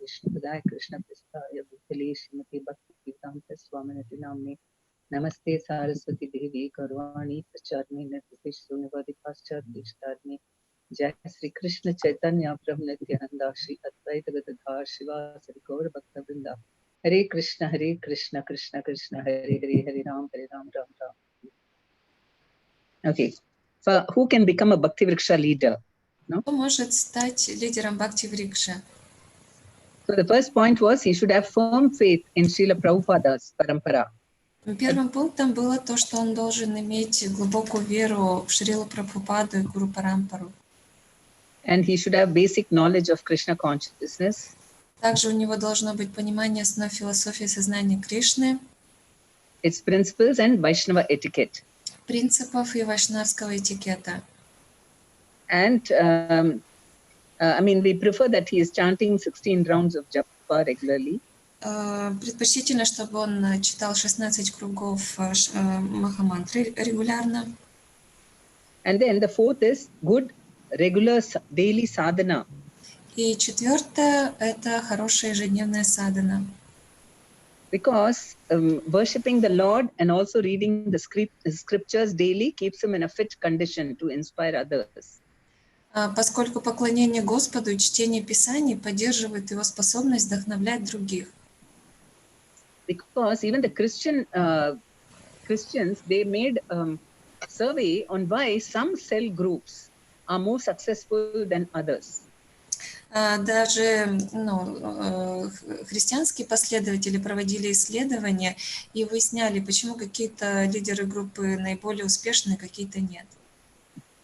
विष्णुपदाय कृष्णप्रेष्ठाय भूतले श्रीमते भक्तिवेदांत स्वामिनिति नाम्ने नमस्ते सारस्वती देवी गौरवाणी प्रचारिणे निर्विशेष शून्यवादी पाश्चात्य इष्टार्णे जय श्री कृष्ण चैतन्य प्रभु नित्यानंद श्री अद्वैत गदाधर शिवासादि गौर भक्तवृंद हरे कृष्ण कृष्ण कृष्ण हरे हरे राम राम Ram. Okay, so who can become a Bhakti Vriksha leader? No? Кто может стать лидером Бхакти-врикши? So the first point was he should have firm faith in Srila Prabhupada's parampara. Первым пунктом было то, что он должен иметь глубокую веру в Шрилу Прабхупаду и Гуру Парампару. And he should have basic knowledge of Krishna consciousness. Также у него должно быть понимание основ философии сознания Кришны, Its principles and Vaishnava etiquette. принципов и вайшнавского этикета. And I mean, we prefer that he is chanting 16 rounds of japa regularly. Предпочтительно, чтобы он читал 16 кругов Махамантры регулярно. And then the fourth is good regular daily sadhana. И четвертое – это хорошая ежедневная садхана. Because worshipping the Lord and also reading the scriptures daily keeps him in a fit condition to inspire others. Поскольку поклонение Господу и чтение Писаний поддерживает его способность вдохновлять других. Because even the Christians, they made survey on why some cell groups are more successful than others. Даже христианские последователи проводили исследования и выясняли, почему какие-то лидеры группы наиболее успешны, какие-то нет.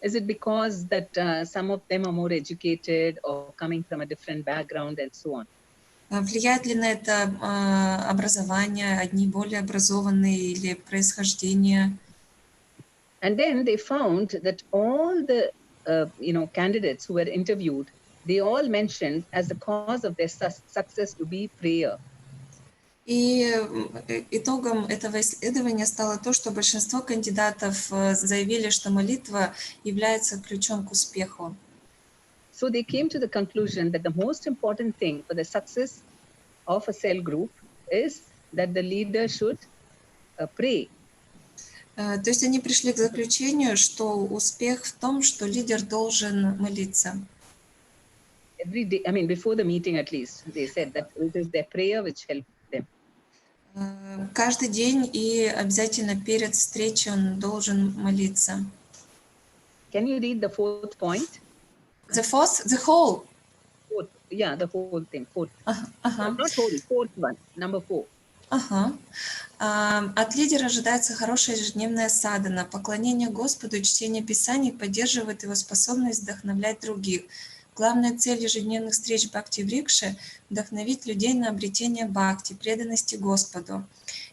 Is it because that some of them are more educated or coming from a different background and so on? Влияет ли на это образование, одни более образованные или происхождение? And then they found that all the candidates who were interviewed, they all mentioned as the cause of their success to be prayer. И итогом этого исследования стало то, что большинство кандидатов заявили, что молитва является ключом к успеху. So they came to the conclusion that the most important thing for the success of a cell group is that the leader should pray. То есть они пришли к заключению, что успех в том, что лидер должен молиться. Every day, I mean, before the meeting at least, they said that it is their prayer which helped them. Каждый день и обязательно перед встречей он должен молиться. Can you read the fourth point? The whole. Fourth, yeah, the whole thing. Fourth. Not whole, fourth one, number 4. От лидера ожидается хорошая ежедневная садхана. Поклонение Господу и чтение Писаний поддерживает его способность вдохновлять других. Главная цель ежедневных встреч Бхакти-врикши – вдохновить людей на обретение бхакти, преданности Господу.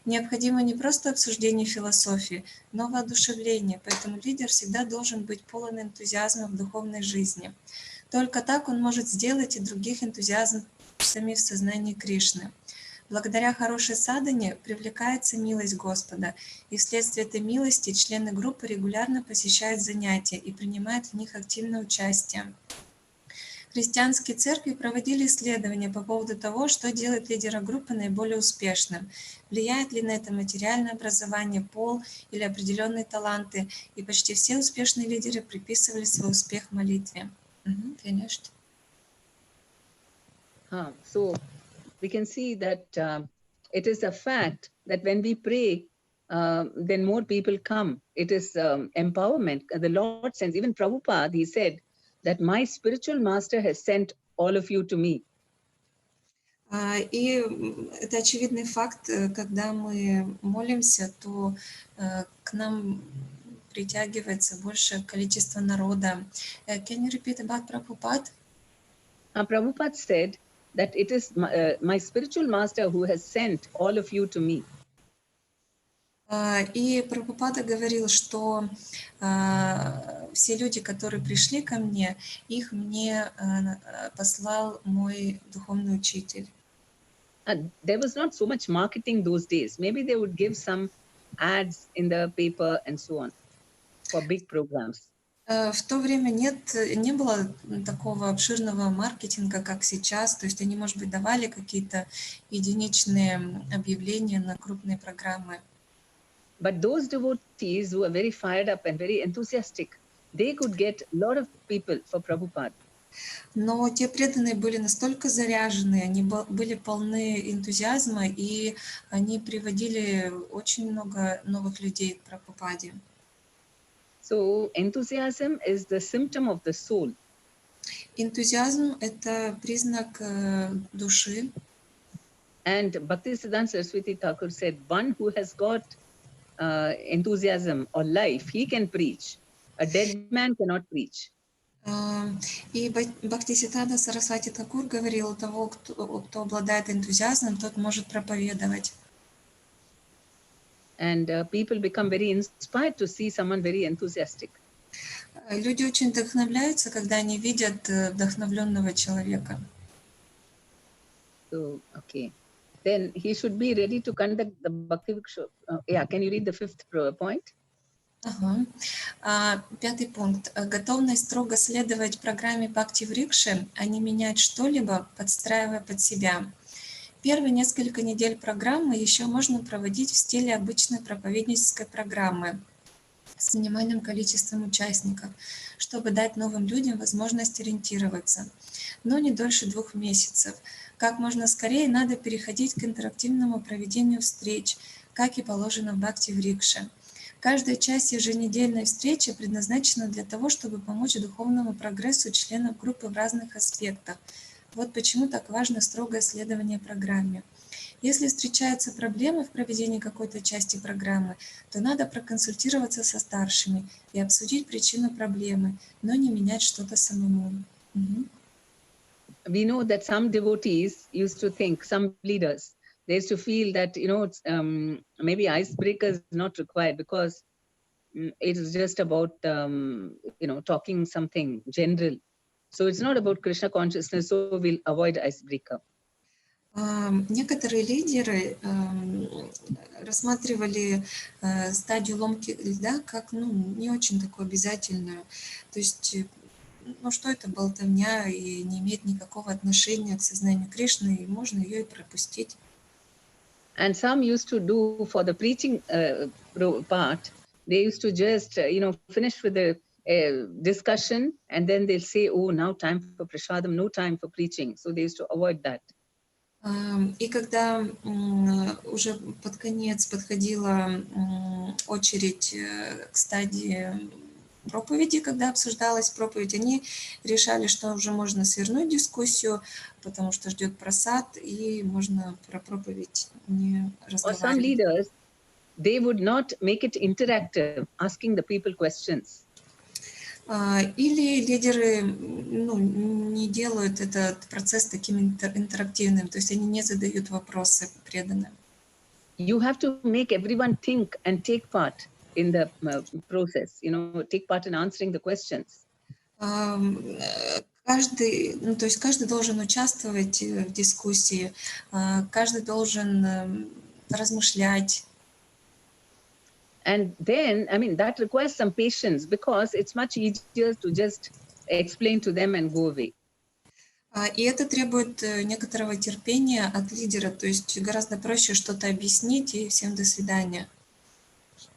Необходимо не просто обсуждение философии, но воодушевление, поэтому лидер всегда должен быть полон энтузиазма в духовной жизни. Только так он может сделать и других энтузиастами в сознании Кришны. Благодаря хорошей садхане привлекается милость Господа, и вследствие этой милости члены группы регулярно посещают занятия и принимают в них активное участие. Христианские церкви проводили исследования по поводу того, что делает лидера группы наиболее успешным. Влияет ли на это материальное образование, пол или определенные таланты. И почти все успешные лидеры приписывали свой успех молитве. Finished. So we can see that it is a fact that when we pray, then more people come. It is empowerment. The Lord sends, even Prabhupada, he said, that my spiritual master has sent all of you to me. И это очевидный факт, когда мы молимся, то к нам притягивается большее количество народа. Can you repeat about Prabhupada? Prabhupada said that it is my spiritual master who has sent all of you to me. И Прабхупада говорил, что все люди, которые пришли ко мне, их мне послал мой духовный учитель. There was not so much marketing those days. Maybe they would give some ads in the paper and so on for big programs. В то время не было такого обширного маркетинга, как сейчас. То есть они, может быть, давали какие-то единичные объявления на крупные программы. But those devotees who are very fired up and very enthusiastic, they could get a lot of people for Prabhupada. Но те преданные были настолько заряжены, они были полны энтузиазма, и они приводили очень много новых людей к Прабхупаде. So enthusiasm is the symptom of the soul. Энтузиазм – это признак души. And Bhaktisiddhanta Saraswati Thakur said, one who has got enthusiasm or life, he can preach. A dead man cannot preach. И Бхактисиддханта Сарасвати Такур говорил, того, кто обладает энтузиазмом, тот может проповедовать. And people become very inspired to see someone very enthusiastic. Люди очень вдохновляются, когда они видят вдохновленного человека. So, okay. Then he should be ready to conduct the Bhakti Vriksha. Yeah, can you read the fifth point? Ага. 5-й пункт. Готовность строго следовать программе Бхакти Врикши, а не менять что-либо, подстраивая под себя. Первые несколько недель программы еще можно проводить в стиле обычной проповеднической программы с минимальным количеством участников, чтобы дать новым людям возможность ориентироваться, но не дольше 2 месяцев. Как можно скорее надо переходить к интерактивному проведению встреч, как и положено в Бхакти Врикше. Каждая часть еженедельной встречи предназначена для того, чтобы помочь духовному прогрессу членов группы в разных аспектах. Вот почему так важно строгое следование программе. Если встречаются проблемы в проведении какой-то части программы, то надо проконсультироваться со старшими и обсудить причину проблемы, но не менять что-то самому. We know that some devotees used to think, some leaders, they used to feel that, maybe icebreaker is not required because it is just about, talking something general. So it's not about Krishna consciousness, so we'll avoid icebreaker. Некоторые лидеры рассматривали стадию ломки льда как не очень такую обязательную. То есть, что это болтовня и не имеет никакого отношения к сознанию Кришны, и можно ее и пропустить. And some used to do for the preaching part, they used to just, finish with the discussion, and then they'll say, oh, now time for prasadam, no time for preaching. So they used to avoid that. И когда уже под конец подходила очередь к стадии проповеди, когда обсуждалась проповедь, они решали, что уже можно свернуть дискуссию, потому что ждет просад, и можно про проповедь не разговаривать. Or some leaders, they would not make it interactive, asking the people questions. Или лидеры не делают этот процесс таким интерактивным, то есть они не задают вопросы преданным. You have to make everyone think and take part in the process, take part in answering the questions. Каждый должен участвовать в дискуссии, каждый должен размышлять. And then, that requires some patience because it's much easier to just explain to them and go away. И это требует некоторого терпения от лидера, то есть гораздо проще что-то объяснить и всем до свидания.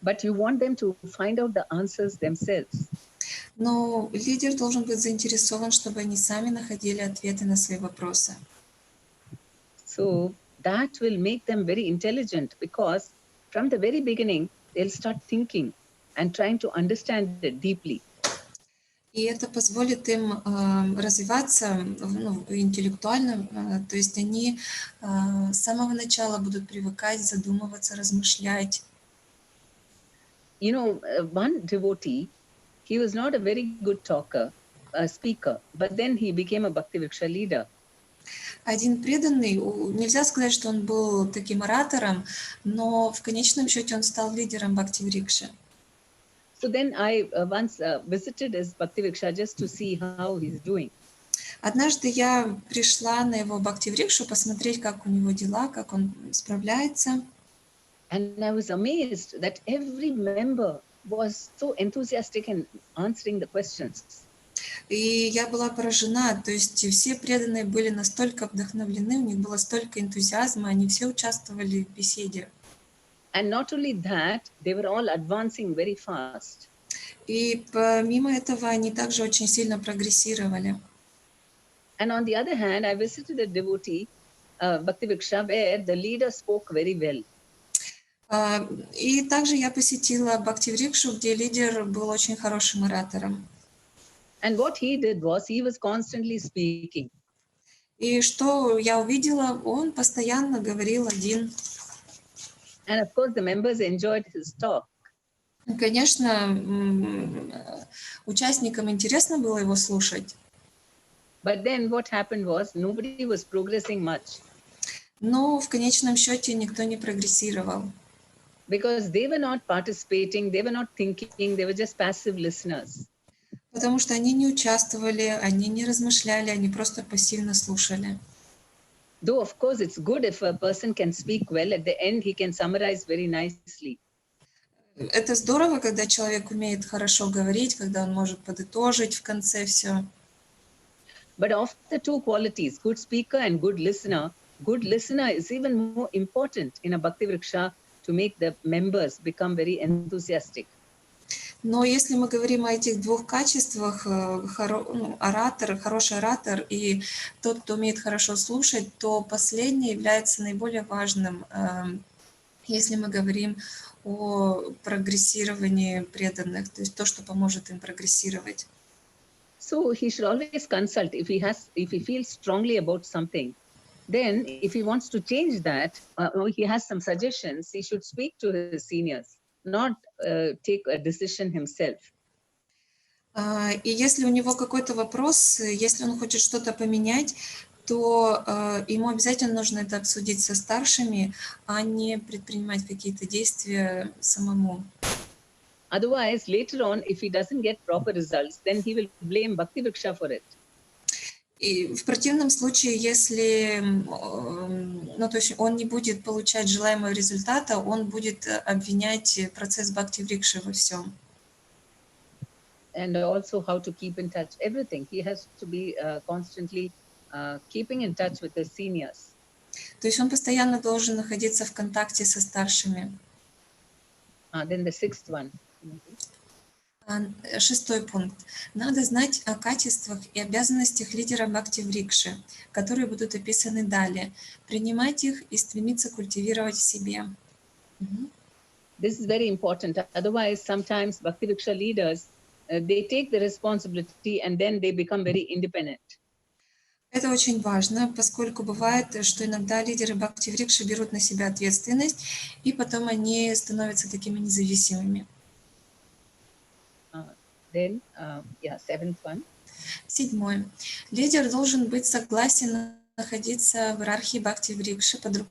But you want them to find out the answers themselves. Но лидер должен быть заинтересован, чтобы они сами находили ответы на свои вопросы. So that will make them very intelligent because from the very beginning, they'll start thinking and trying to understand it deeply. И это позволит им развиваться интеллектуально, то есть они с самого начала будут привыкать, задумываться, размышлять. One devotee, he was not a very good speaker, but then he became a Bhakti Vriksha leader. Один преданный, нельзя сказать, что он был таким оратором, но в конечном счете он стал лидером Бхакти Врикши. So then I once visited his Bhakti Vriksha just to see how he's doing. Однажды я пришла на его Бхакти Врикшу посмотреть, как у него дела, как он справляется. And I was amazed that every member was so enthusiastic in answering the questions. И я была поражена, то есть все преданные были настолько вдохновлены, у них было столько энтузиазма, они все участвовали в беседе. And not only that, they were all advancing very fast. И помимо этого они также очень сильно прогрессировали. And on the other hand, I visited a devotee, Bhakti Vriksha, where the leader spoke very well. И также я посетила Бхакти-врикшу, где лидер был очень хорошим оратором. And what he did was he was constantly speaking. И что я увидела, он постоянно говорил один. And of course, the members enjoyed his talk. Конечно, участникам интересно было его слушать. But then what happened was nobody was progressing much. Но в конечном счете никто не прогрессировал. Because they were not participating, they were not thinking, they were just passive listeners. Потому что они не участвовали, они не размышляли, они просто пассивно слушали. Though, of course, it's good if a person can speak well. At the end, he can summarize very nicely. Это здорово, когда человек умеет хорошо говорить, когда он может подытожить в конце все. But of the two qualities, good speaker and good listener is even more important in a Bhakti Vriksha to make the members become very enthusiastic. Но если мы говорим о этих двух качествах, оратор, хороший оратор и тот, кто умеет хорошо слушать, то последний является наиболее важным, если мы говорим о прогрессировании преданных, то есть то, что поможет им прогрессировать. So he should always consult if he feels strongly about something. Then, if he wants to change that, or he has some suggestions, he should speak to his seniors, not take a decision himself. И если у него какой-то вопрос, если он хочет что-то поменять, то ему обязательно нужно это обсудить со старшими, а не предпринимать какие-то действия самому. Otherwise, later on, if he doesn't get proper results, then he will blame Bhakti Vriksha for it. И в противном случае, если то есть он не будет получать желаемого результата, он будет обвинять процесс Бхакти-врикши во всем. And also how to keep in touch, everything. He has to be constantly keeping in touch with his seniors. То есть он постоянно должен находиться в контакте со старшими. Then the sixth one. Шестой пункт. Надо знать о качествах и обязанностях лидера Бхакти-врикши, которые будут описаны далее, принимать их и стремиться культивировать в себе. This is very important. Otherwise, sometimes Bhakti Vriksha leaders, they take the responsibility and then they become very independent. Это очень важно, поскольку бывает, что иногда лидеры Бхакти-врикши берут на себя ответственность, и потом они становятся такими независимыми. Then, seventh one. Седьмой. Лидер должен быть согласен находиться в иерархии Бхакти-врикши под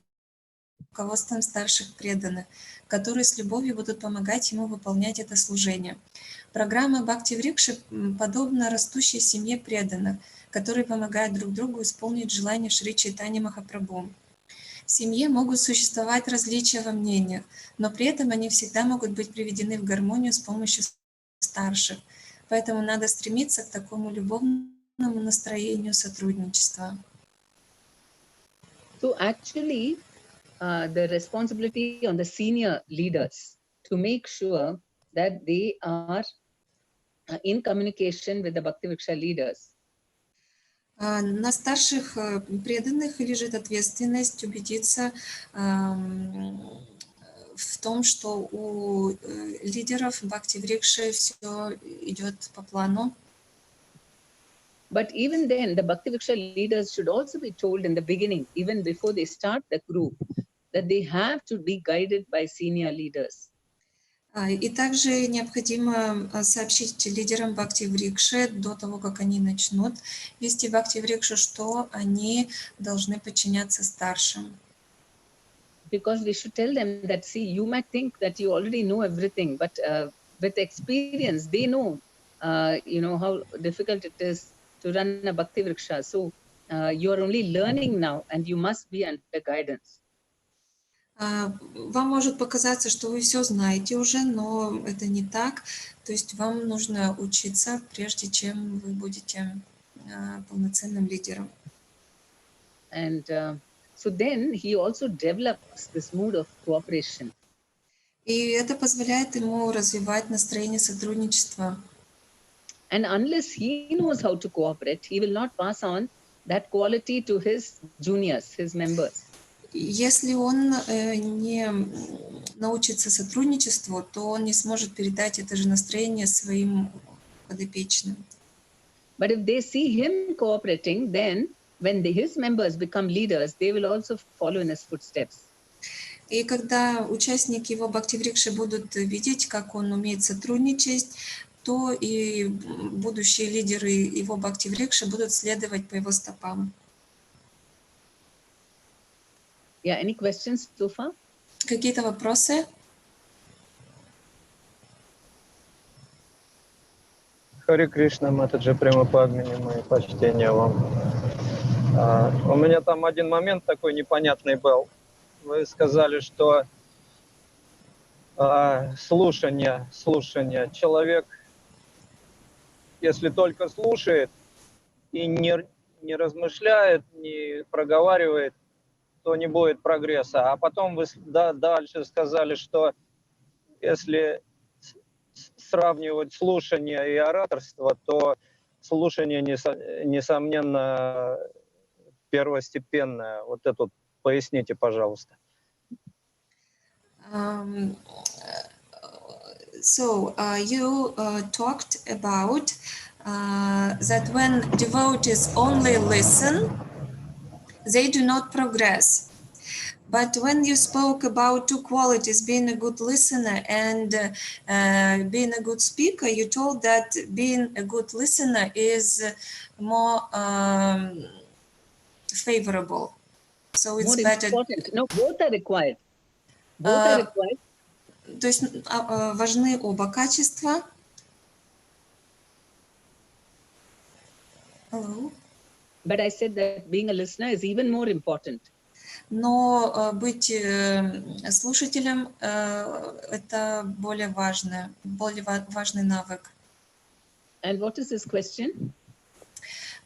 руководством старших преданных, которые с любовью будут помогать ему выполнять это служение. Программа Бхакти-врикши подобна растущей семье преданных, которые помогают друг другу исполнить желания Шри Чайтаньи Махапрабху. В семье могут существовать различия во мнениях, но при этом они всегда могут быть приведены в гармонию с помощью старших. Поэтому надо стремиться к такому любовному настроению сотрудничества. So actually, the responsibility on the senior leaders to make sure that they are in communication with the Bhakti Vriksha leaders. На старших преданных лежит ответственность убедиться в том, что у лидеров Бхакти-врикши все идет по плану. But even then, the Bhakti Vriksha leaders should also be told in the beginning, even before they start the group, that they have to be guided by senior leaders. И также необходимо сообщить лидерам Бхакти-врикши до того, как они начнут вести Бхакти-врикшу, что они должны подчиняться старшим. Because we should tell them that, see, you might think that you already know everything, but with experience, they know, how difficult it is to run a Bhakti Vriksha. So you are only learning now and you must be under guidance. Вам может показаться, что вы все знаете уже, но это не так. То есть вам нужно учиться, прежде чем вы будете полноценным лидером. And so then he also develops this mood of cooperation. И это позволяет ему развивать настроение сотрудничества. And unless he knows how to cooperate, he will not pass on that quality to his juniors, his members. Если он не научится сотрудничеству, то он не сможет передать это же настроение своим подопечным. But if they see him cooperating, then when his members become leaders, they will also follow in his footsteps. И когда участники его бхакти-врикши будут видеть, как он умеет сотрудничать, то и будущие лидеры его бхакти-врикши будут следовать по его стопам. Yeah, any questions so far? Какие-то вопросы? Хари Кришна, Матаджи Према Падмини, мои почтения вам. У меня там один момент такой непонятный был. Вы сказали, что слушание. Человек, если только слушает и не размышляет, не проговаривает, то не будет прогресса. А потом вы дальше сказали, что если сравнивать слушание и ораторство, то слушание, несомненно, первостепенное. Вот это поясните, пожалуйста. So you talked about that when devotees only listen, they do not progress. But when you spoke about two qualities, being a good listener and being a good speaker, you told that being a good listener is more favorable. So it's More better. important. No, both are required. Both are required. То есть важны оба качества. Hello. But I said that being a listener is even more important. Но быть слушателем это более важный навык. And what is this question?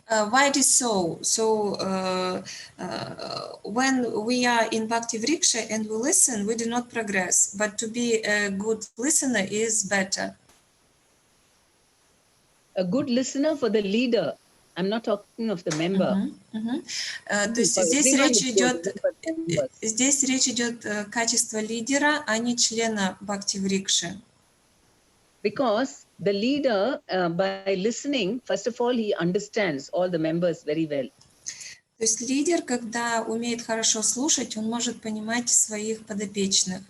Why it is so? So when we are in Bhakti Vriksha and we listen, we do not progress. But to be a good listener is better. A good listener for the leader. I'm not talking of the member. То есть здесь речь идет качество лидера, а не члена Бхакти Врикши. Because the leader, by listening, first of all, he understands all the members very well. То есть лидер, когда умеет хорошо слушать, он может понимать своих подопечных.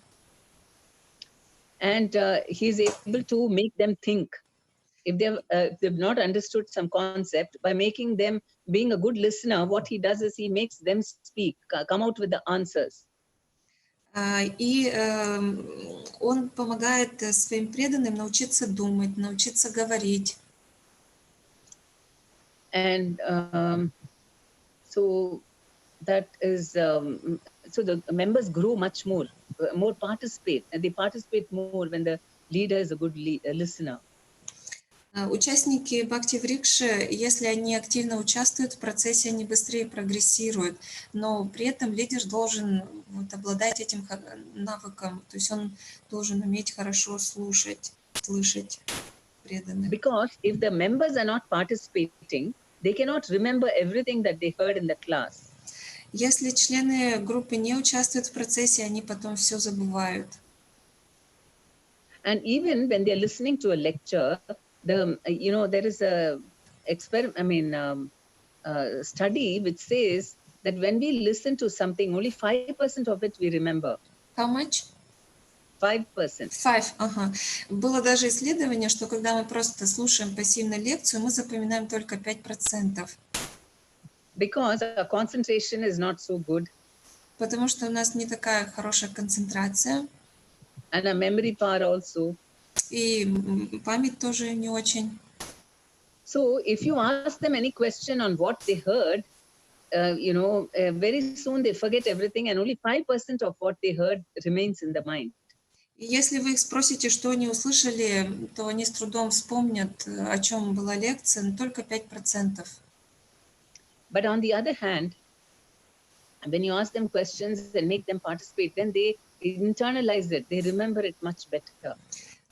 And he is able to make them think. If they've not understood some concept, by making them, being a good listener, what he does is he makes them speak, come out with the answers. И он помогает своим преданным научиться думать, научиться говорить. And so that is, so the members grow much more participate, and they participate more when the leader is a good listener. Участники Бхакти Врикши, если они активно участвуют в процессе, они быстрее прогрессируют, но при этом лидер должен обладать этим навыком, то есть он должен уметь хорошо слушать, слышать преданных. Because if the members are not participating, they cannot remember everything that they heard in the class. Если члены группы не участвуют в процессе, они потом все забывают. And even when they are listening to a lecture, there is a study which says that when we listen to something, only 5% of it we remember. How much? 5%. 5, ага. Было даже исследование, что когда мы просто слушаем пассивно лекцию, мы запоминаем только 5%. Because our concentration is not so good. Потому что у нас не такая хорошая концентрация. And our memory power also. И память тоже не очень. So if you ask them any question on what they heard, very soon they forget everything, and only 5% of what they heard remains in the mind. И если вы их спросите, что они услышали, то они с трудом вспомнят, о чем была лекция, но только 5%. But on the other hand, when you ask them questions and make them participate, then they internalize it, they remember it much better.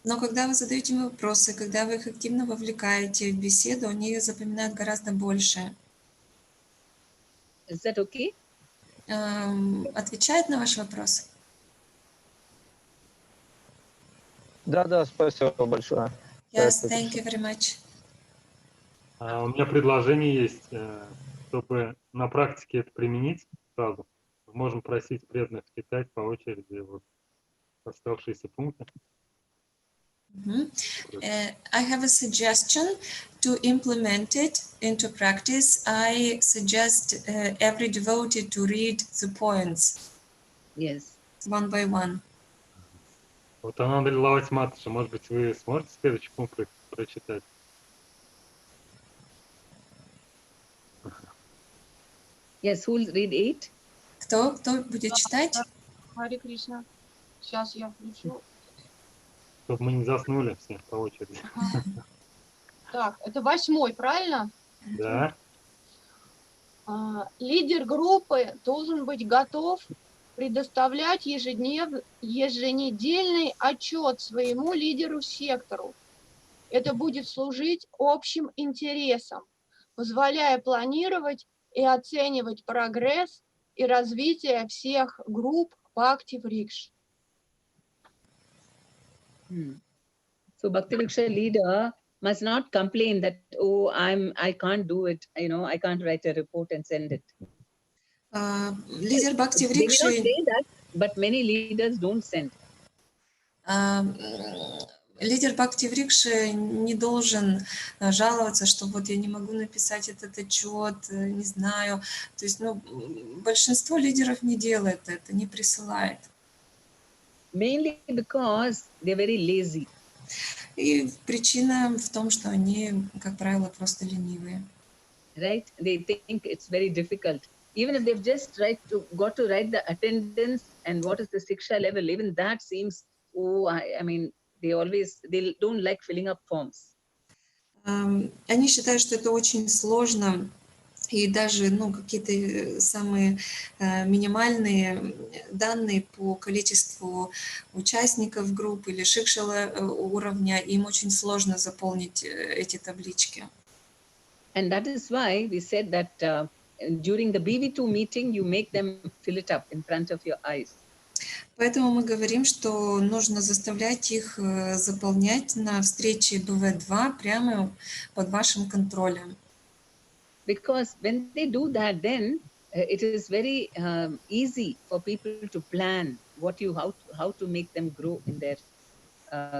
Но когда вы задаете им вопросы, когда вы их активно вовлекаете в беседу, они запоминают гораздо больше. Is that okay? Отвечает на ваш вопрос? Да, спасибо большое. Yes, thank you very much. У меня предложение есть, чтобы на практике это применить сразу. Можем просить преданных читать по очереди вот оставшиеся пункты. I have a suggestion to implement it into practice. I suggest every devotee to read the points. Yes. One by one. Вот Ананда Лилавати Маташа, может быть, вы сможете следующий пункт прочитать? Yes, who will read 8? Кто будет читать? Харе Кришна. Сейчас я включу. Чтобы мы не заснули все по очереди. Так, это 8-й, правильно? Да. Лидер группы должен быть готов предоставлять еженедельный отчет своему лидеру-сектору. Это будет служить общим интересам, позволяя планировать и оценивать прогресс и развитие всех групп Бхакти-Врикш. So Bhakti-Vriksha leader must not complain that, oh, I can't do it, I can't write a report and send it. Лидер Бхакти-Врикши... They may not say that, but many leaders don't send. Лидер Бхакти-Врикши не должен жаловаться, что вот я не могу написать этот отчет, не знаю. То есть, большинство лидеров не делает это, не присылает. Mainly because they're very lazy. И причина в том, что они, как правило, просто ленивые. Right? They think it's very difficult. Even if they've just got to write the attendance and what is the Siksha level, even that seems, they don't like filling up forms. Они считают, что это очень сложно, и даже какие-то самые минимальные данные по количеству участников группы или шикшала уровня, им очень сложно заполнить эти таблички. And that is why we said that during the BV2 meeting, you make them fill it up in front of your eyes. Поэтому мы говорим, что нужно заставлять их заполнять на встрече BV.2 прямо под вашим контролем. Because when they do that, then it is very easy for people to plan how to make them grow in their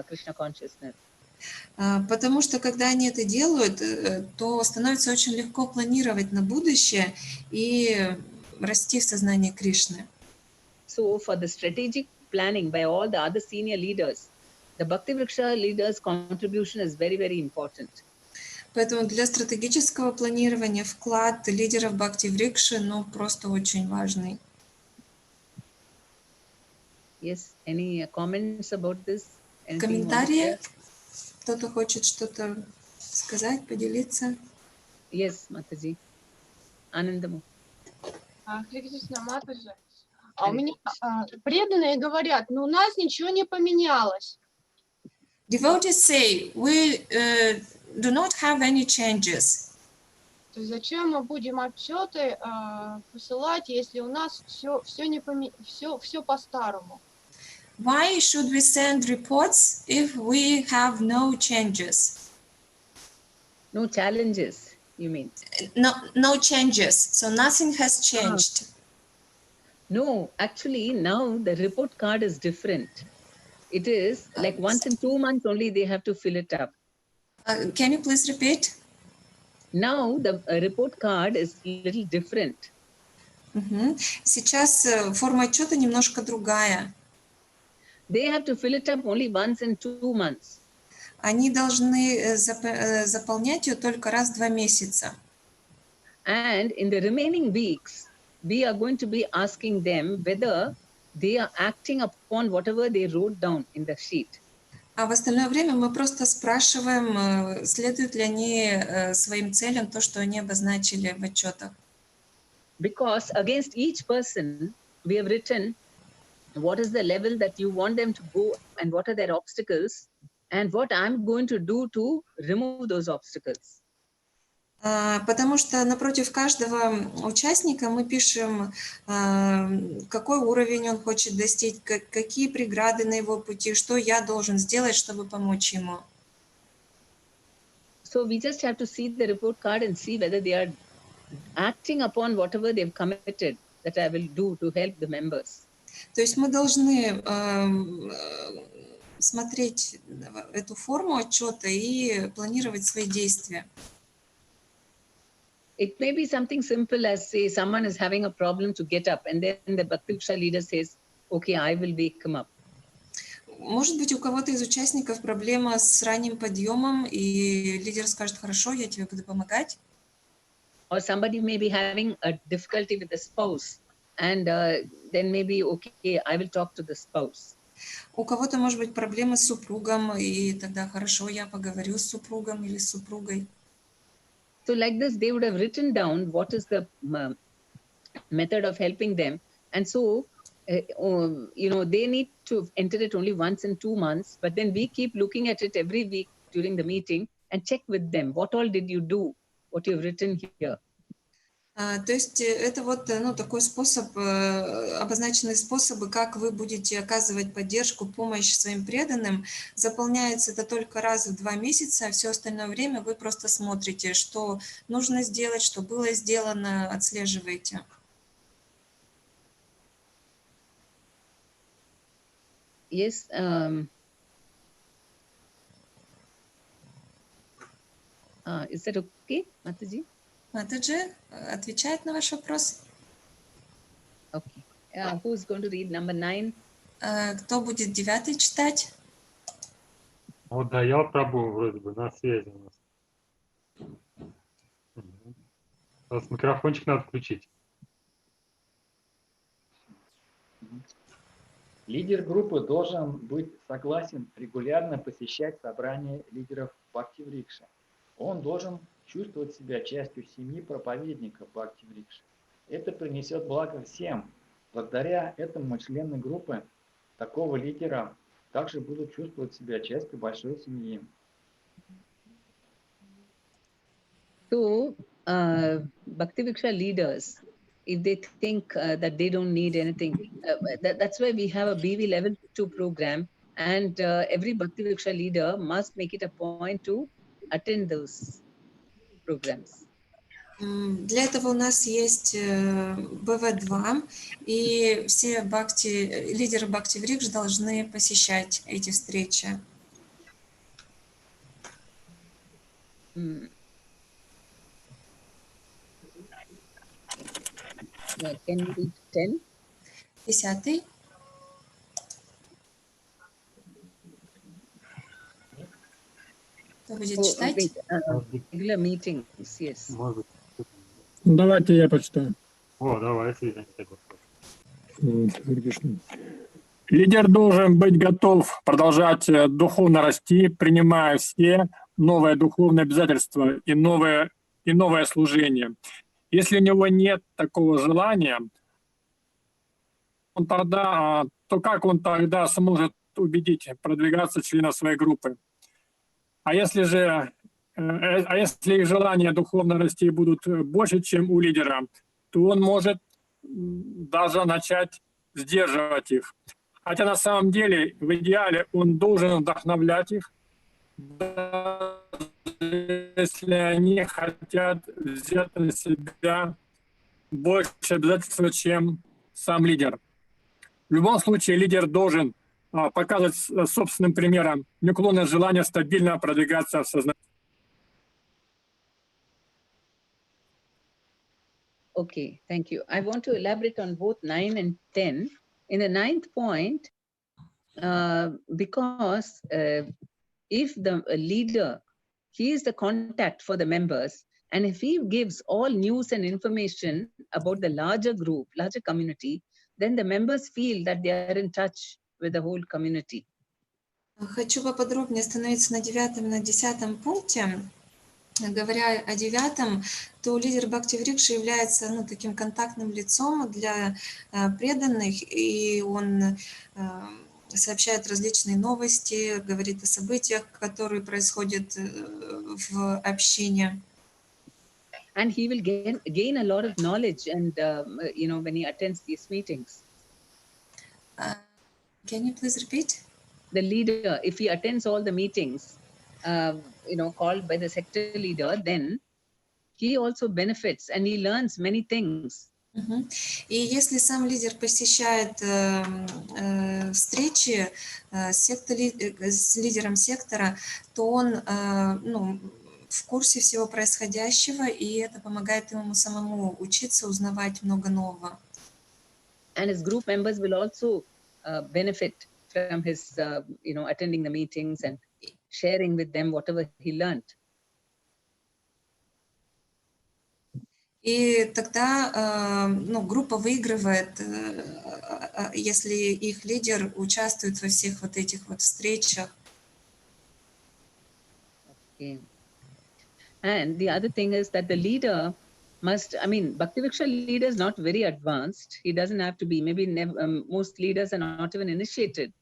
Krishna consciousness. Потому что когда они это делают, то становится очень легко планировать на будущее и расти в сознании Кришны. So for the strategic planning by all the other senior leaders, the Bhakti-Vriksha leaders' contribution is very, very important. Поэтому для стратегического планирования вклад лидеров Бхакти-Врикши, просто очень важный. Yes, any comments about this? Комментарии? Кто-то хочет что-то сказать, поделиться? Yes, Mataji. Anandamu. Харе Кришна, Матаджи. У меня преданные говорят, у нас ничего не поменялось. Devotees say, we do not have any changes. То есть зачем мы будем отчеты посылать, если у нас все по-старому? Why should we send reports if we have no changes? No challenges, you mean? No changes. So nothing has changed. No, actually now the report card is different. It is like once in 2 months only they have to fill it up. Can you please repeat? Now the report card is a little different. Сейчас форма отчета немножко другая. They have to fill it up only once in 2 months. Они должны заполнять ее только раз в 2 месяца. And in the remaining weeks, we are going to be asking them whether they are acting upon whatever they wrote down in the sheet. А в остальное время мы просто спрашиваем, следуют ли они своим целям то, что они обозначили в отчетах. Because against each person, we have written what is the level that you want them to go and what are their obstacles and what I'm going to do to remove those obstacles. Потому что напротив каждого участника мы пишем, какой уровень он хочет достичь, какие преграды на его пути, что я должен сделать, чтобы помочь ему. So we just have to see the report card and see whether they are acting upon whatever they've committed that I will do to help the members. То есть мы должны смотреть эту форму отчета и планировать свои действия. It may be something simple as, say, someone is having a problem to get up, and then the Bhakti leader says, okay, I will wake him up. Может быть, у кого-то из участников проблема с ранним подъемом, и лидер скажет, хорошо, я тебе буду помогать. Or somebody may be having a difficulty with the spouse, and then maybe, okay, I will talk to the spouse. У кого-то может быть проблемы с супругом, и тогда хорошо, я поговорю с супругом или с супругой. So like this, they would have written down what is the method of helping them. And so, you know, they need to enter it only once in 2 months, but then we keep looking at it every week during the meeting and check with them, what all did you do, what you've written here. То есть это вот такой способ, обозначенные способы, как вы будете оказывать поддержку, помощь своим преданным. Заполняется это только раз в 2 месяца, а все остальное время вы просто смотрите, что нужно сделать, что было сделано, отслеживаете. Yes. Is that okay, Mataji? Матаджи отвечает на ваш вопрос. Okay. Who's going to read number 9? Кто будет 9 читать? Вот да, я пробую вроде бы, на связи у нас. Сейчас микрофончик надо включить. Лидер группы должен быть согласен регулярно посещать собрания лидеров Бхакти-врикши. Он должен чувствовать себя частью семьи проповедника Бхакти-врикши. Это принесет благо всем. Благодаря этому члены группы такого лидера также будут чувствовать себя частью большой семьи. So, Bhakti-vriksha leaders, if they think that they don't need anything, that's why we have a BV level 2 program, and every Bhakti-vriksha leader must make it a point to attend those programs. Для этого у нас есть BV.2, и все лидеры Бхакти-врикш должны посещать эти встречи. Can you read 10? 10. Кто будет читать? Regular meetings, yes. Может. Давайте я почитаю. О, давайте. Лидер должен быть готов продолжать духовно расти, принимая все новые духовные обязательства и новое служение. Если у него нет такого желания, то как он тогда сможет убедить продвигаться членов своей группы? А если их желания духовно расти будут больше, чем у лидера, то он может даже начать сдерживать их. Хотя на самом деле, в идеале, он должен вдохновлять их, если они хотят взять на себя больше обязательств, чем сам лидер. В любом случае, лидер должен показывать собственным примером неуклонное желание стабильно продвигаться в сознании. Okay, thank you. I want to elaborate on both 9 and 10. In the 9th point, because if the leader, he is the contact for the members, And if he gives all news and information about the larger group, larger community, then the members feel that they are in touch with the whole community. Хочу поподробнее остановиться на 9 и на 10 пункте. Говоря о 9, то лидер Бхакти-врикши является таким контактным лицом для преданных, и он сообщает различные новости, говорит о событиях, которые происходят в общине. And he will gain a lot of knowledge, and when he attends these meetings. Can you please repeat? The leader, if he attends all the meetings, called by the sector leader, then he also benefits and he learns many things. И если сам лидер посещает встречи с лидером сектора, то он в курсе всего происходящего, и это помогает ему самому учиться, узнавать много нового. And his group members will also benefit from his, attending the meetings and sharing with them whatever he learned. И тогда группа выигрывает, если их лидер участвует во всех вот этих вот встречах. Okay. And the other thing is that the leader must, Bhakti-vriksha leader is not very advanced. He doesn't have to be, most leaders are not even initiated,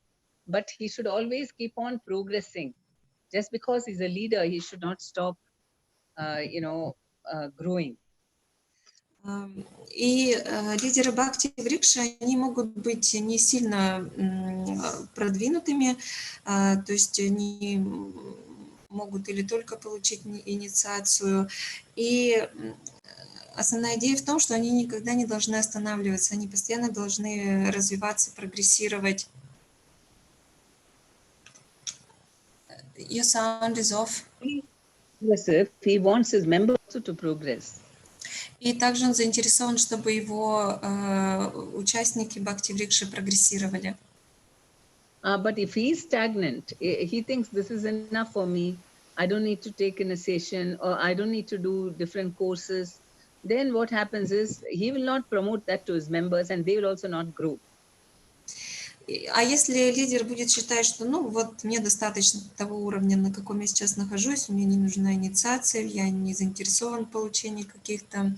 but he should always keep on progressing. Just because he's a leader, he should not stop, growing. И лидеры Бхакти-врикши, они могут быть не сильно продвинутыми, то есть они могут или только получить инициацию. И основная идея в том, что они никогда не должны останавливаться, они постоянно должны развиваться, прогрессировать. Your sound is off. Yes, sir. He wants his members also to progress. И также он заинтересован, чтобы его участники Бхакти-врикши прогрессировали. But if he's stagnant, he thinks this is enough for me, I don't need to take initiation, or I don't need to do different courses, then what happens is he will not promote that to his members and they will also not grow. А если лидер будет считать, что мне достаточно того уровня, на каком я сейчас нахожусь, мне не нужна инициация, я не заинтересован в получении каких-то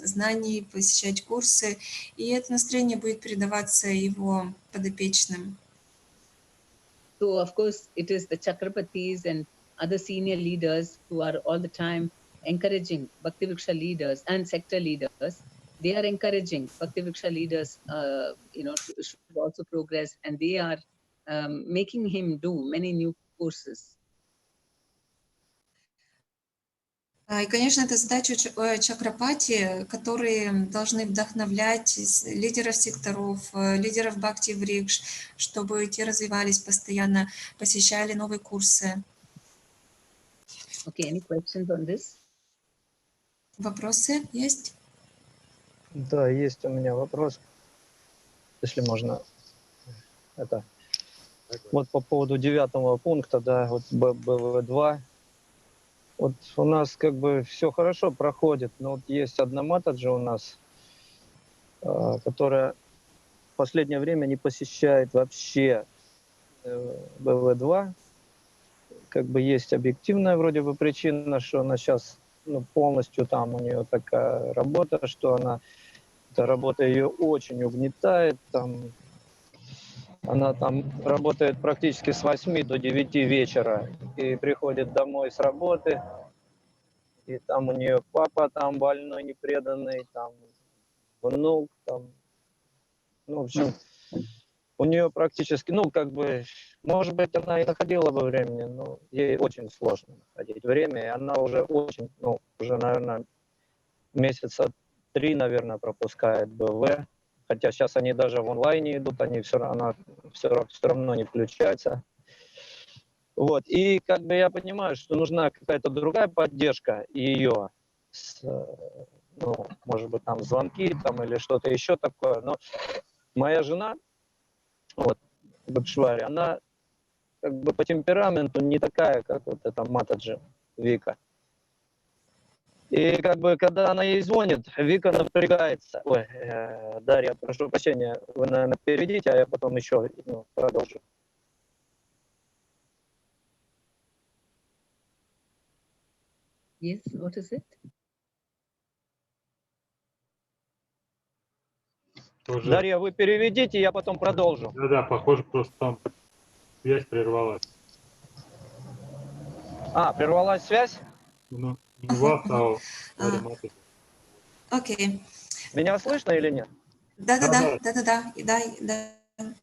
знаний, посещать курсы, и это настроение будет передаваться его подопечным. So, of course, it is the Chakrapatis and other senior leaders who are all the time encouraging Bhakti-vriksha leaders and sector leaders. They are encouraging Bhakti-vriksha leaders, should also progress, and they are making him do many new courses. И, конечно, это задача чакрапати, которые должны вдохновлять лидеров секторов, лидеров Бхакти-врикш, чтобы те развивались постоянно, посещали новые курсы. Okay, any questions on this? Вопросы есть? Да, есть у меня вопрос, если можно. Вот по поводу 9 пункта, да, вот BV.2. Вот у нас как бы все хорошо проходит, но вот есть одна матаджи у нас, которая в последнее время не посещает вообще BV.2. Как бы есть объективная вроде бы причина, что она сейчас полностью там у нее такая работа, что эта работа ее очень угнетает, там, она там работает практически с 8 до 9 вечера и приходит домой с работы, и там у нее папа там больной, непреданный, там внук, там, в общем, у нее практически, может быть, она и находила бы времени, но ей очень сложно находить время, и она уже очень, уже, наверное, месяца 3, наверное, пропускает БВ, хотя сейчас они даже в онлайне идут, они все равно не включаются. Вот, и как бы я понимаю, что нужна какая-то другая поддержка ее, может быть, там звонки там, или что-то еще такое, но моя жена, Бхакшвари, она как бы по темпераменту не такая, как вот эта матаджи Вика. И как бы, когда она ей звонит, Вика напрягается. Ой, Дарья, прошу прощения, вы, наверное, переведите, а я потом еще продолжу. Yes, what is it? Тоже... Дарья, вы переведите, я потом продолжу. Да, похоже, просто там связь прервалась. Прервалась связь? Ну, не у вас, а у Дарьи Матери. Окей. Меня слышно или нет? Да.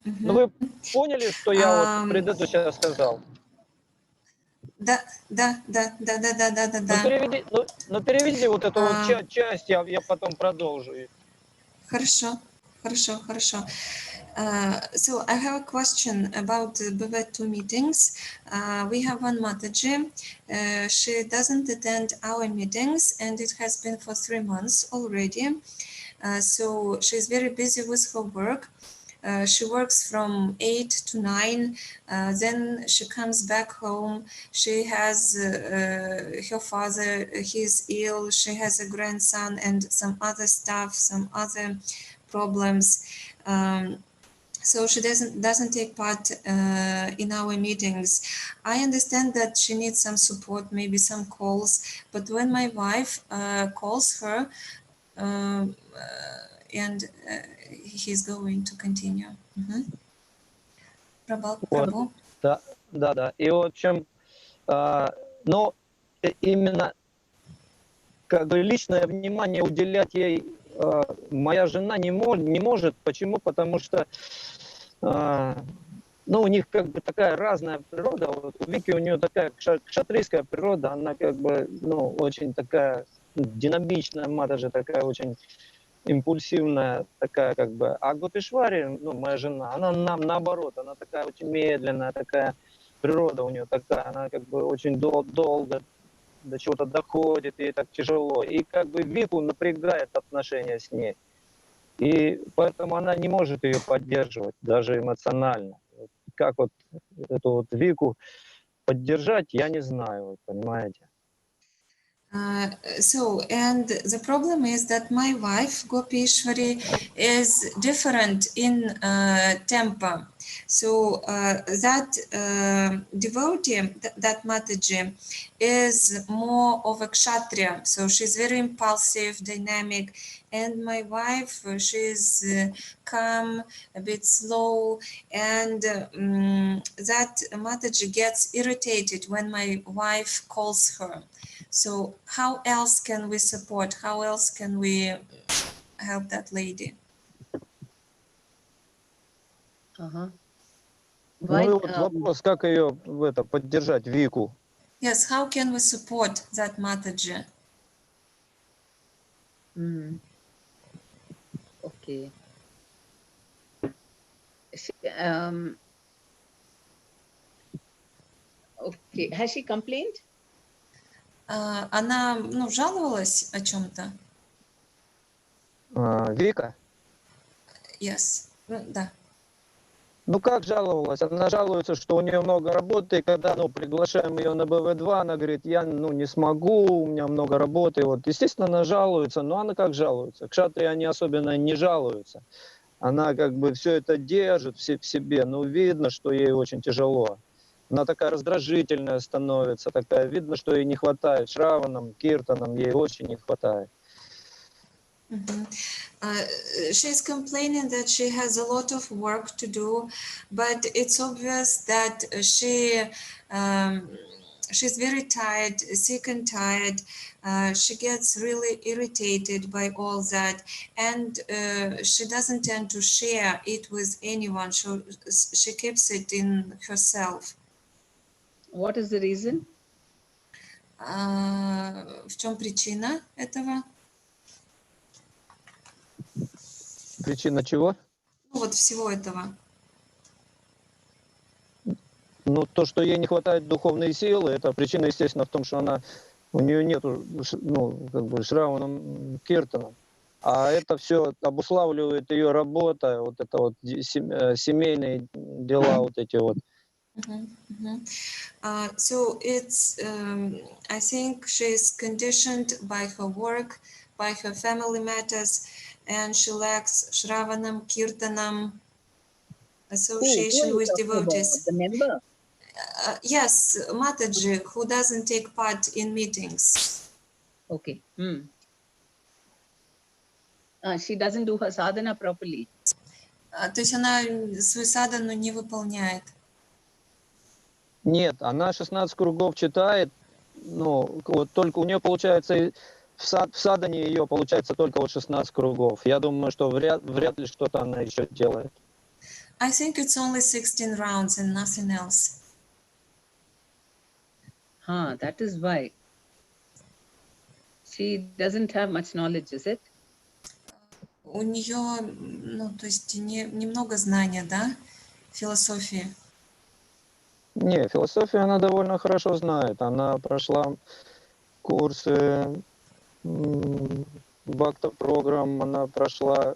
Ну, вы поняли, что я вот предыдущее сказал? Да. Ну, переведи вот эту вот часть, я потом продолжу. Хорошо. So I have a question about the BV2 meetings. We have one Mataji. She doesn't attend our meetings, and it has been for 3 months already. So she's very busy with her work. She works from 8 to 9, then she comes back home. She has her father, he's ill, she has a grandson and some other stuff, some other problems. So she doesn't take part in our meetings. I understand that she needs some support, maybe some calls, but when my wife calls her, and he's going to continue. Прабу. Да. И, в общем, но именно как бы личное внимание уделять ей моя жена не может. Почему? Потому что у них как бы такая разная природа. Вот у Вики, у нее такая кшатрийская природа, она как бы, очень такая динамичная, Матаджи такая очень импульсивная, такая как бы. А Гопишвари, моя жена, она наоборот, она такая очень медленная, такая природа у нее такая, она как бы очень долго до чего-то доходит, ей так тяжело. И как бы Вику напрягает отношения с ней. И поэтому она не может ее поддерживать, даже эмоционально. Как вот эту вот Вику поддержать, я не знаю, вы понимаете. And the problem is that my wife, Gopi Ishwari, is different in temper. So that devotee, that Mataji, is more of a kshatriya. So she's very impulsive, dynamic. And my wife, she's calm, a bit slow. And that Mataji gets irritated when my wife calls her. So how else can we support? How else can we help that lady? Вопрос, как ее поддержать, Вику? Yes, how can we support that Mataji? Okay. Okay. Has she complained? Она, жаловалась о чем-то? Вика? Yes. Да. Как жаловалась? Она жалуется, что у нее много работы, и когда приглашаем ее на БВ2, она говорит, я не смогу, у меня много работы. Вот, естественно, она жалуется, но она как жалуется? Кшатрии, они особенно не жалуются. Она как бы все это держит в себе, видно, что ей очень тяжело. Она такая раздражительная становится, такая, видно, что ей не хватает. Шраванам, Киртанам ей очень не хватает. She's complaining that she has a lot of work to do, but it's obvious that she's very tired, sick and tired. She gets really irritated by all that, and she doesn't tend to share it with anyone. She keeps it in herself. What is the reason? В чем причина этого? Причина чего? Вот всего этого. То, что ей не хватает духовной силы, это причина, естественно, в том, что у нее нету, Шраваном Киртаном. А это все обуславливает ее работа, вот это вот семейные дела, вот эти вот. So it's, I think she's conditioned by her work, by her family matters, and she lacks Shravanam, Kirtanam, association with devotees. The member? Yes, Mataji, who doesn't take part in meetings. Okay. She doesn't do her sadhana properly. То есть она свою садану не выполняет. Нет, она 16 кругов читает, ну, вот только у нее получается, в садане ее получается только вот 16 кругов. Я думаю, что вряд ли что-то она еще делает. I think it's only 16 rounds and nothing else. That is why. She doesn't have much knowledge, is it? У нее, ну, то есть немного знания, да, философии. Не, философию она довольно хорошо знает. Она прошла курсы бхакта-программ, она прошла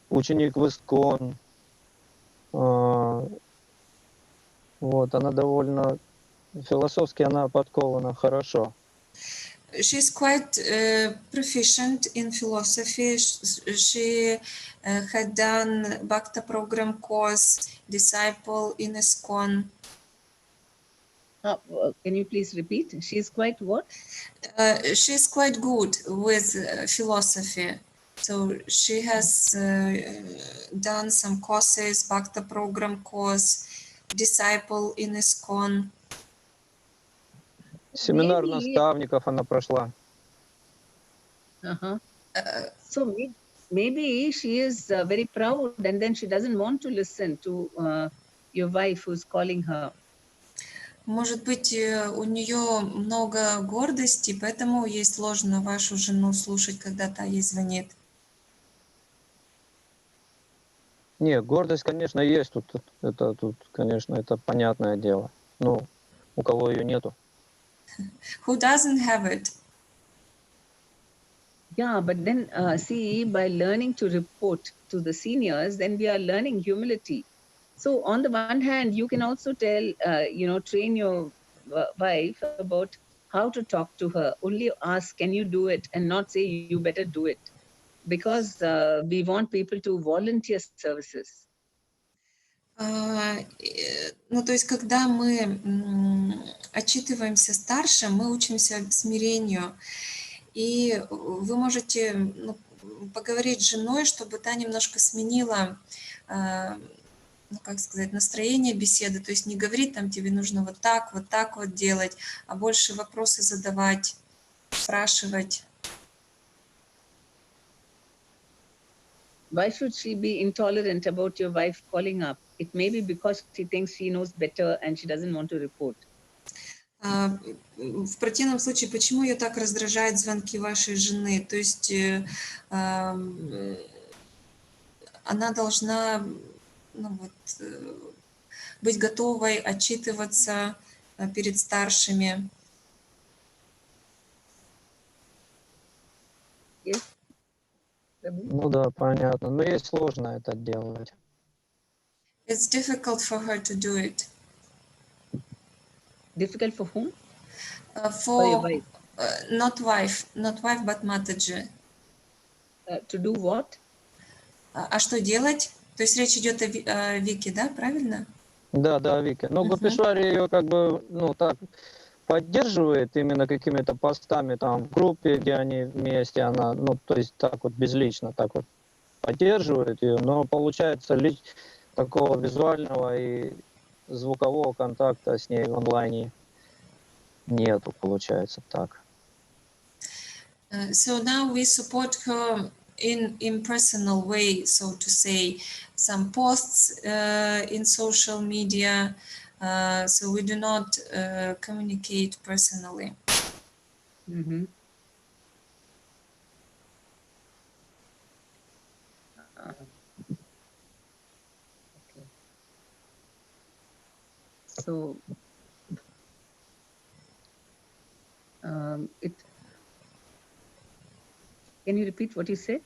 ученик в ИСКОН. Вот, она довольно философски она подкована хорошо. She's quite proficient in philosophy. She had done Bhakta program course, disciple in ISKCON. Can you please repeat? She's quite what? She's quite good with philosophy. So she has done some courses, Bhakta program course, disciple in ISKCON. Семинар наставников она прошла. So maybe she is very proud and then she doesn't want to listen to your wife who's calling her. Может быть, у нее много гордости, поэтому ей сложно вашу жену слушать, когда та ей звонит. Не, гордость, конечно, есть тут. Конечно, это понятное дело. Ну, у кого ее нету. Who doesn't have it? Yeah, but then see, by learning to report to the seniors, then we are learning humility. So on the one hand, you can also tell, train your wife about how to talk to her. Only ask, can you do it? And not say, you better do it. Because we want people to volunteer services. Ну, то есть, когда мы отчитываемся старшим, мы учимся смирению. И вы можете поговорить с женой, чтобы та немножко сменила, как сказать, настроение беседы. То есть не говорить там, тебе нужно вот так вот делать, а больше вопросы задавать, спрашивать. Why should she be intolerant about your wife calling up? It may be because she thinks she knows better and she doesn't want to report. В противном случае, почему ее так раздражают звонки вашей жены? То есть она должна быть готовой отчитываться перед старшими. Yes. Ну да, понятно. Но ей сложно это делать. It's difficult for her to do it. Difficult for whom? For your wife. Not wife, but Mataji. To do what? А что делать? То есть речь идет о Вике, да, правильно? Да, Вика. Но Гопешвари ее как бы, так поддерживает именно какими-то постами там в группе, где они вместе, она, то есть так вот безлично, так вот поддерживает ее, но получается такого визуального и звукового контакта с ней в онлайне нету, получается так. So now we support her in impersonal way, so to say, some posts in social media, so we do not communicate personally. Mm-hmm. Okay. So can you repeat what you said?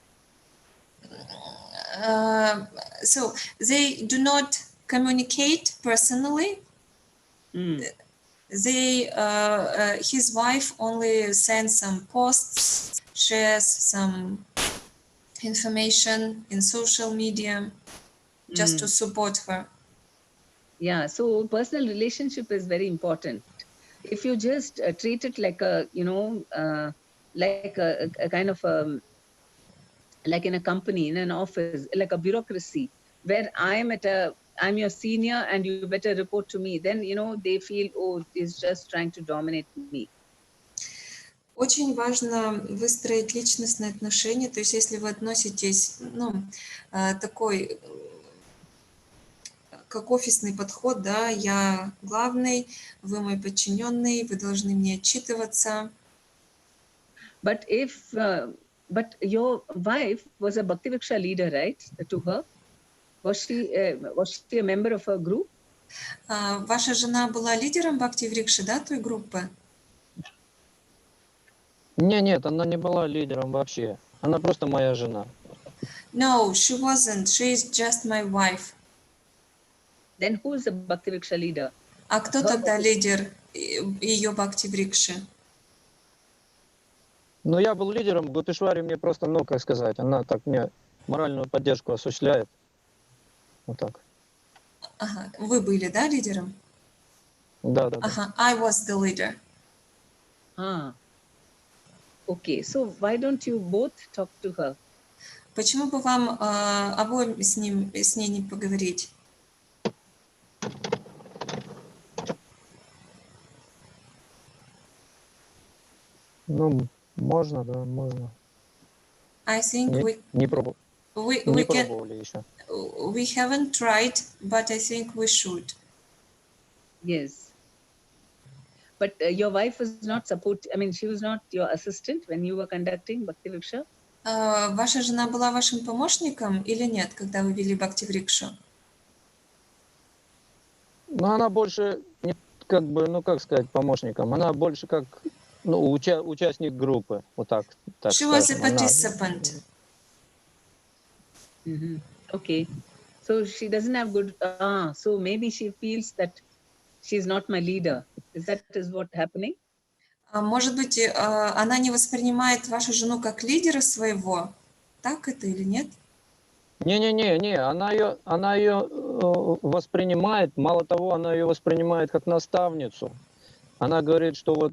So they do not communicate personally. His wife only sends some posts, shares some information in social media just to support her. Yeah, so personal relationship is very important. If you just treat it like a, like a kind of like in a company, in an office, like a bureaucracy, where I'm your senior and you better report to me, then, they feel, oh, he's just trying to dominate me. Очень важно выстроить личностные отношения, то есть если вы относитесь, такой, как офисный подход, да, я главный, вы мой подчиненный, вы должны мне отчитываться. But but your wife was a Bhakti-Vriksha leader, right, to her? Was she a member of her group? Ваша жена была лидером Бхакти-Врикши, да, той группы? Нет, она не была лидером вообще. Она просто моя жена. No, she wasn't. She is just my wife. Then who is the Bhakti-Vriksha leader? А кто тогда лидер ее Бхакти-Врикши? Ну, я был лидером, Гопешвари мне просто, как сказать, она так мне моральную поддержку осуществляет. Вот так. Ага, вы были, да, лидером? Да. Ага, I was the leader. Okay, so why don't you both talk to her? Почему бы вам обоим с ней не поговорить? Ну, можно, да, можно. I think Не пробовал. Не пробовали еще. We haven't tried, but I think we should. Yes. But your wife was not she was not your assistant when you were conducting Bhakti-Vriksha? Ваша жена была вашим помощником или нет, когда вы вели Бхакти-Врикшу? Ну, она больше, как бы, как сказать, помощником. Она больше как, участник группы. Вот так. She was a participant. Okay. So she doesn't have good, so maybe she feels that she's not my leader. Is what happening? Может быть, она не воспринимает вашу жену как лидера своего? Так это или нет? Не, она ее воспринимает, мало того, она ее воспринимает как наставницу. Она говорит, что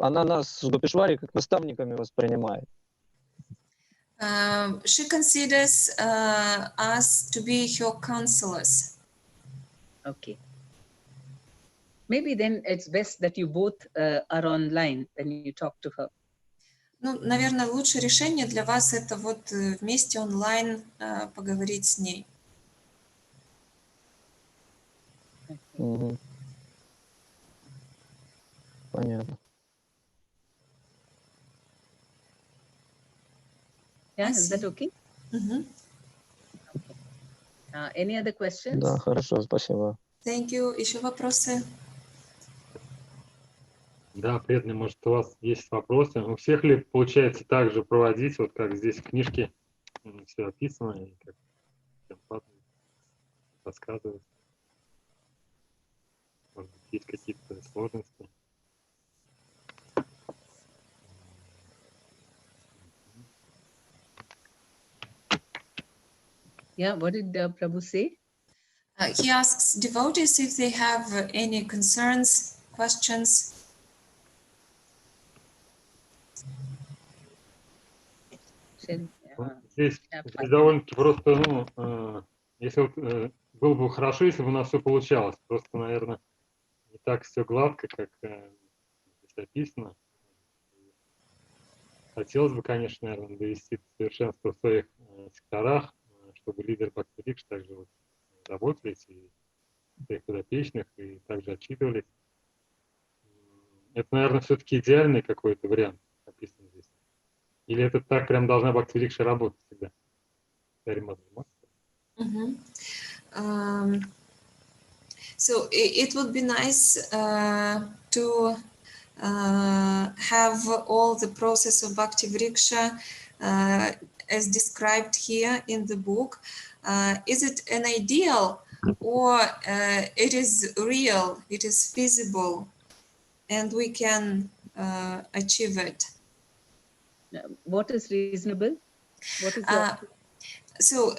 она нас с Гопешвари как наставниками воспринимает. She considers us to be her counselors. Okay. Maybe then it's best that you both are online when you talk to her. Ну, наверное, лучшее решение для вас это вот вместе онлайн поговорить с ней. Понятно. Yeah, is that okay? Okay. Any other questions? Да, хорошо, спасибо. Thank you. Еще вопросы? Да, преданный, может, у вас есть вопросы? У всех ли получается так же проводить, вот как здесь в книжке все описано, и как рассказывается? Может быть, есть какие-то сложности? Yeah, what did Prabhu say? He asks devotees if they have any concerns, questions. Здесь довольно-таки просто, если было бы хорошо, если бы у нас все получалось. Просто, наверное, не так все гладко, как здесь описано. Хотелось бы, конечно, наверное, довести до совершенства в своих секторах, чтобы лидеры Бхакти-Врикши также вот заботились и своих подопечных, и также отчитывались. Это, наверное, все-таки идеальный какой-то вариант описан здесь. Или это так прям должна Бхакти-Врикша работать всегда? So it would be nice to have all the process of Bhakti-Vriksha as described here in the book. Is it an ideal or it is real, it is feasible, and we can achieve it. What is reasonable? What is your So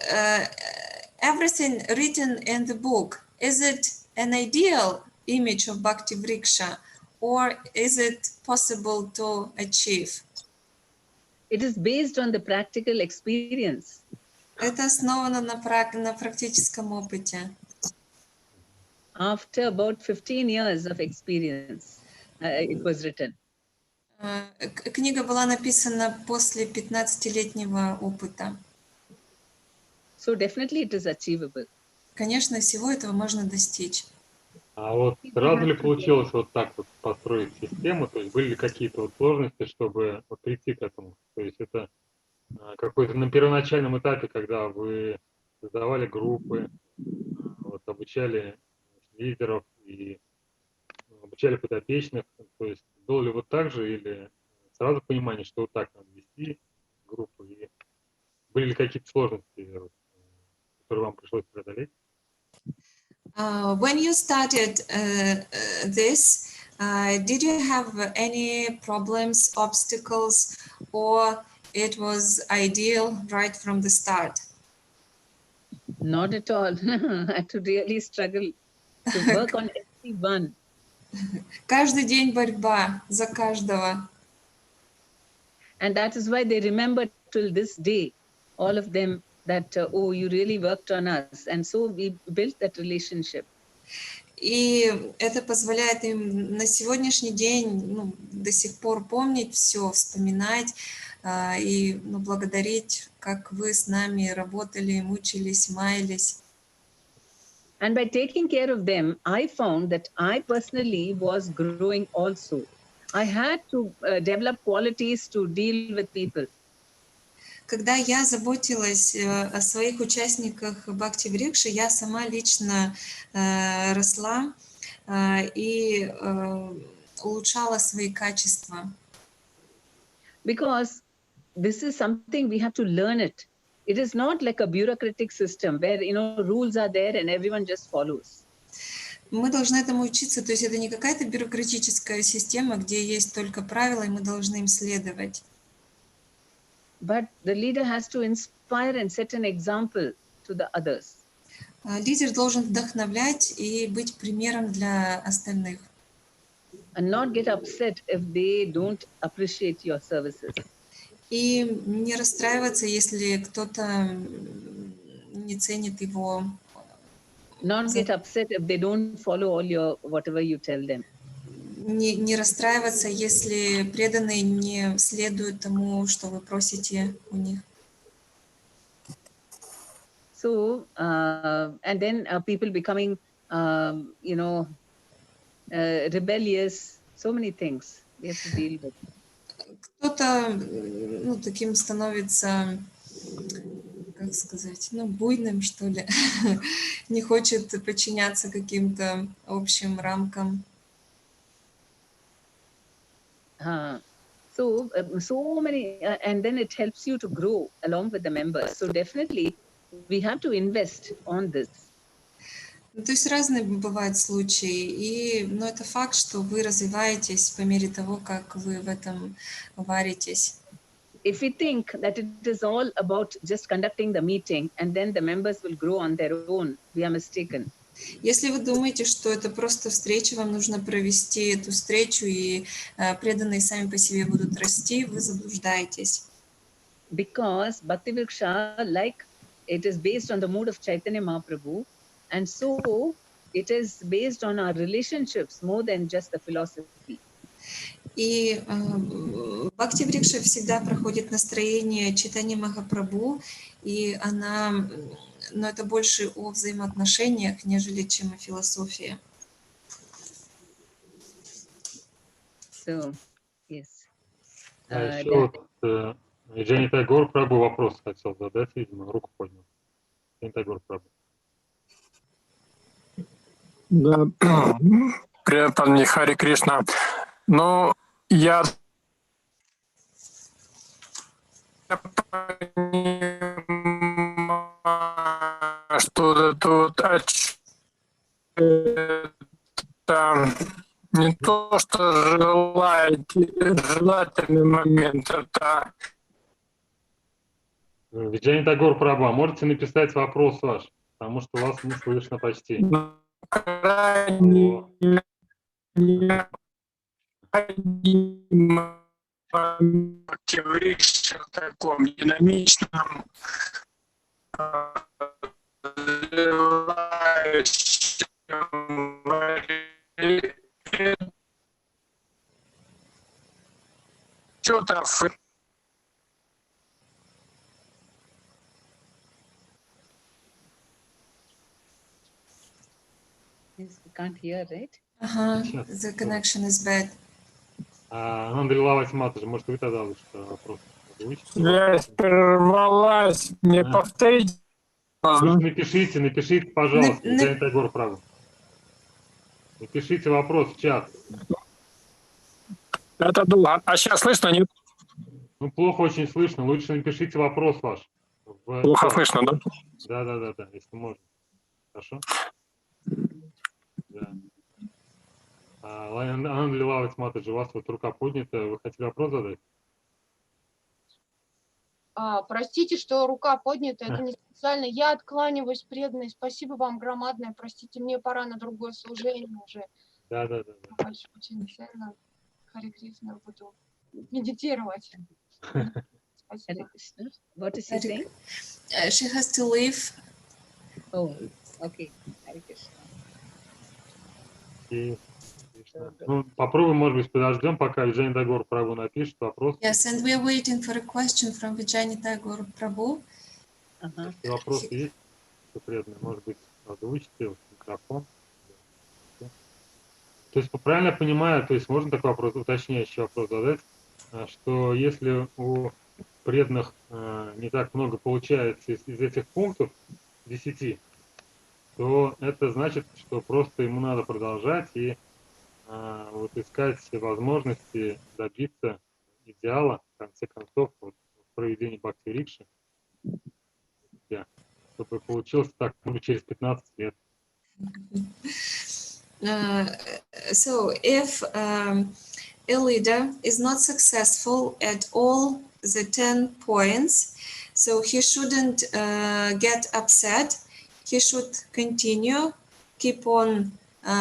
everything written in the book, is it an ideal image of Bhakti Vriksha, or is it possible to achieve? It is based on the practical experience. Это основано на практическом опыте. After about 15 years of experience, it was written. Книга была написана после 15-летнего опыта. So definitely it is achievable. Конечно, всего этого можно достичь. А вот сразу ли получилось вот так вот построить систему? То есть были ли какие-то вот сложности, чтобы вот прийти к этому? То есть это какой-то на первоначальном этапе, когда вы создавали группы, вот, обучали лидеров и обучали подопечных, то есть было ли вот так же или сразу понимание, что вот так надо вести группу, и были ли какие-то сложности, которые вам пришлось преодолеть? When you started this, did you have any problems, obstacles, or it was ideal right from the start? Not at all. I had to really struggle to work on everyone. Каждый день борьба за каждого. And that is why they remember till this day, all of them, that, oh, you really worked on us. And so we built that relationship. И это позволяет им на сегодняшний день до сих пор помнить все, вспоминать и благодарить, как вы с нами работали, мучились, маялись. And by taking care of them, I found that I personally was growing also. I had to develop qualities to deal with people. Когда я заботилась о своих участниках Бхакти Врикши, я сама лично росла и улучшала свои качества. Because this is something we have to learn it. It is not like a bureaucratic system where, rules are there and everyone just follows. Мы должны этому учиться, то есть это не какая-то бюрократическая система, где есть только правила, и мы должны им следовать. But the leader has to inspire and set an example to the others. Лидер должен вдохновлять и быть примером для остальных. And not get upset if they don't appreciate your services. И не расстраиваться, если кто-то не ценит его. Not get upset if they don't follow all your whatever you tell them. Не расстраиваться, если преданные не следуют тому, что вы просите у них. So, and then people becoming, rebellious, so many things we have to deal with. Кто-то таким становится, как сказать, буйным, что ли, не хочет подчиняться каким-то общим рамкам. So many, and then it helps you to grow along with the members. So definitely, we have to invest on this. То есть разные бывают случаи, и это факт, что вы развиваетесь по мере того, как вы в этом варитесь. If we think that it is all about just conducting the meeting and then the members will grow on their own, we are mistaken. Если вы думаете, что это просто встреча, вам нужно провести эту встречу, и преданные сами по себе будут расти, вы заблуждаетесь. Because Bhakti Vriksha, like it is based on the mood of Chaitanya Mahaprabhu, and so it is based on our relationships more than just the philosophy. И Бхакти Врикша всегда проходит настроение Чайтаньи Махапрабху, и но это больше о взаимоотношениях, нежели чем о философии. So, yes. Еще вот Джани Тагор Прабу вопрос хотел задать, видимо, руку поднял. Джани Тагор Прабу. Да. Привет, Падмини, Хари Кришна. Ну, я понимаю, что это вот это не то, что желательный момент, это Виджани Тагор Праба, можете написать вопрос ваш, потому что вас не слышно почти. крайне необходимо в таком динамичном отчетов. Yes, we can't hear, right? The connection is bad. Андрей Лавась-Матыш, может, вы тогда лучше вопрос озвучите? Связь прервалась. Не повторите. Напишите, пожалуйста, Виджани Тагор Праба. Напишите вопрос в чат. Это было. А сейчас слышно, нет? Ну, плохо очень слышно. Лучше напишите вопрос ваш. Плохо слышно, да? Да, если можно. Хорошо? Да. Андрей Лавась-Матыш, у вас вот рука поднята. Вы хотели вопрос задать? Простите, что рука поднята, это не специально. Я откланиваюсь, преданный. Спасибо вам громадное. Простите, мне пора на другое служение уже. Да. Очень сильно, Харе Кришна, буду медитировать. Спасибо. What is she saying? She has to leave. Oh, okay. Hare Krishna. Ну, попробуем, может быть, подождем, пока Виджани Тагор Прабу напишет вопрос. Yes, and we are waiting for a question from Vijay Tagore Prabhu. Если вопрос есть, то преданный, может быть, озвучите в микрофон. То есть, правильно я понимаю, то есть можно такой вопрос, уточняющий вопрос задать, что если у преданных не так много получается из этих пунктов, 10, то это значит, что просто ему надо продолжать и вот искать возможности добиться идеала, в конце концов, вот, в проведении бхакти-рикши, чтобы получилось так, через 15 лет. So if a leader is not successful at all the 10 points, so he shouldn't get upset. He should continue, keep on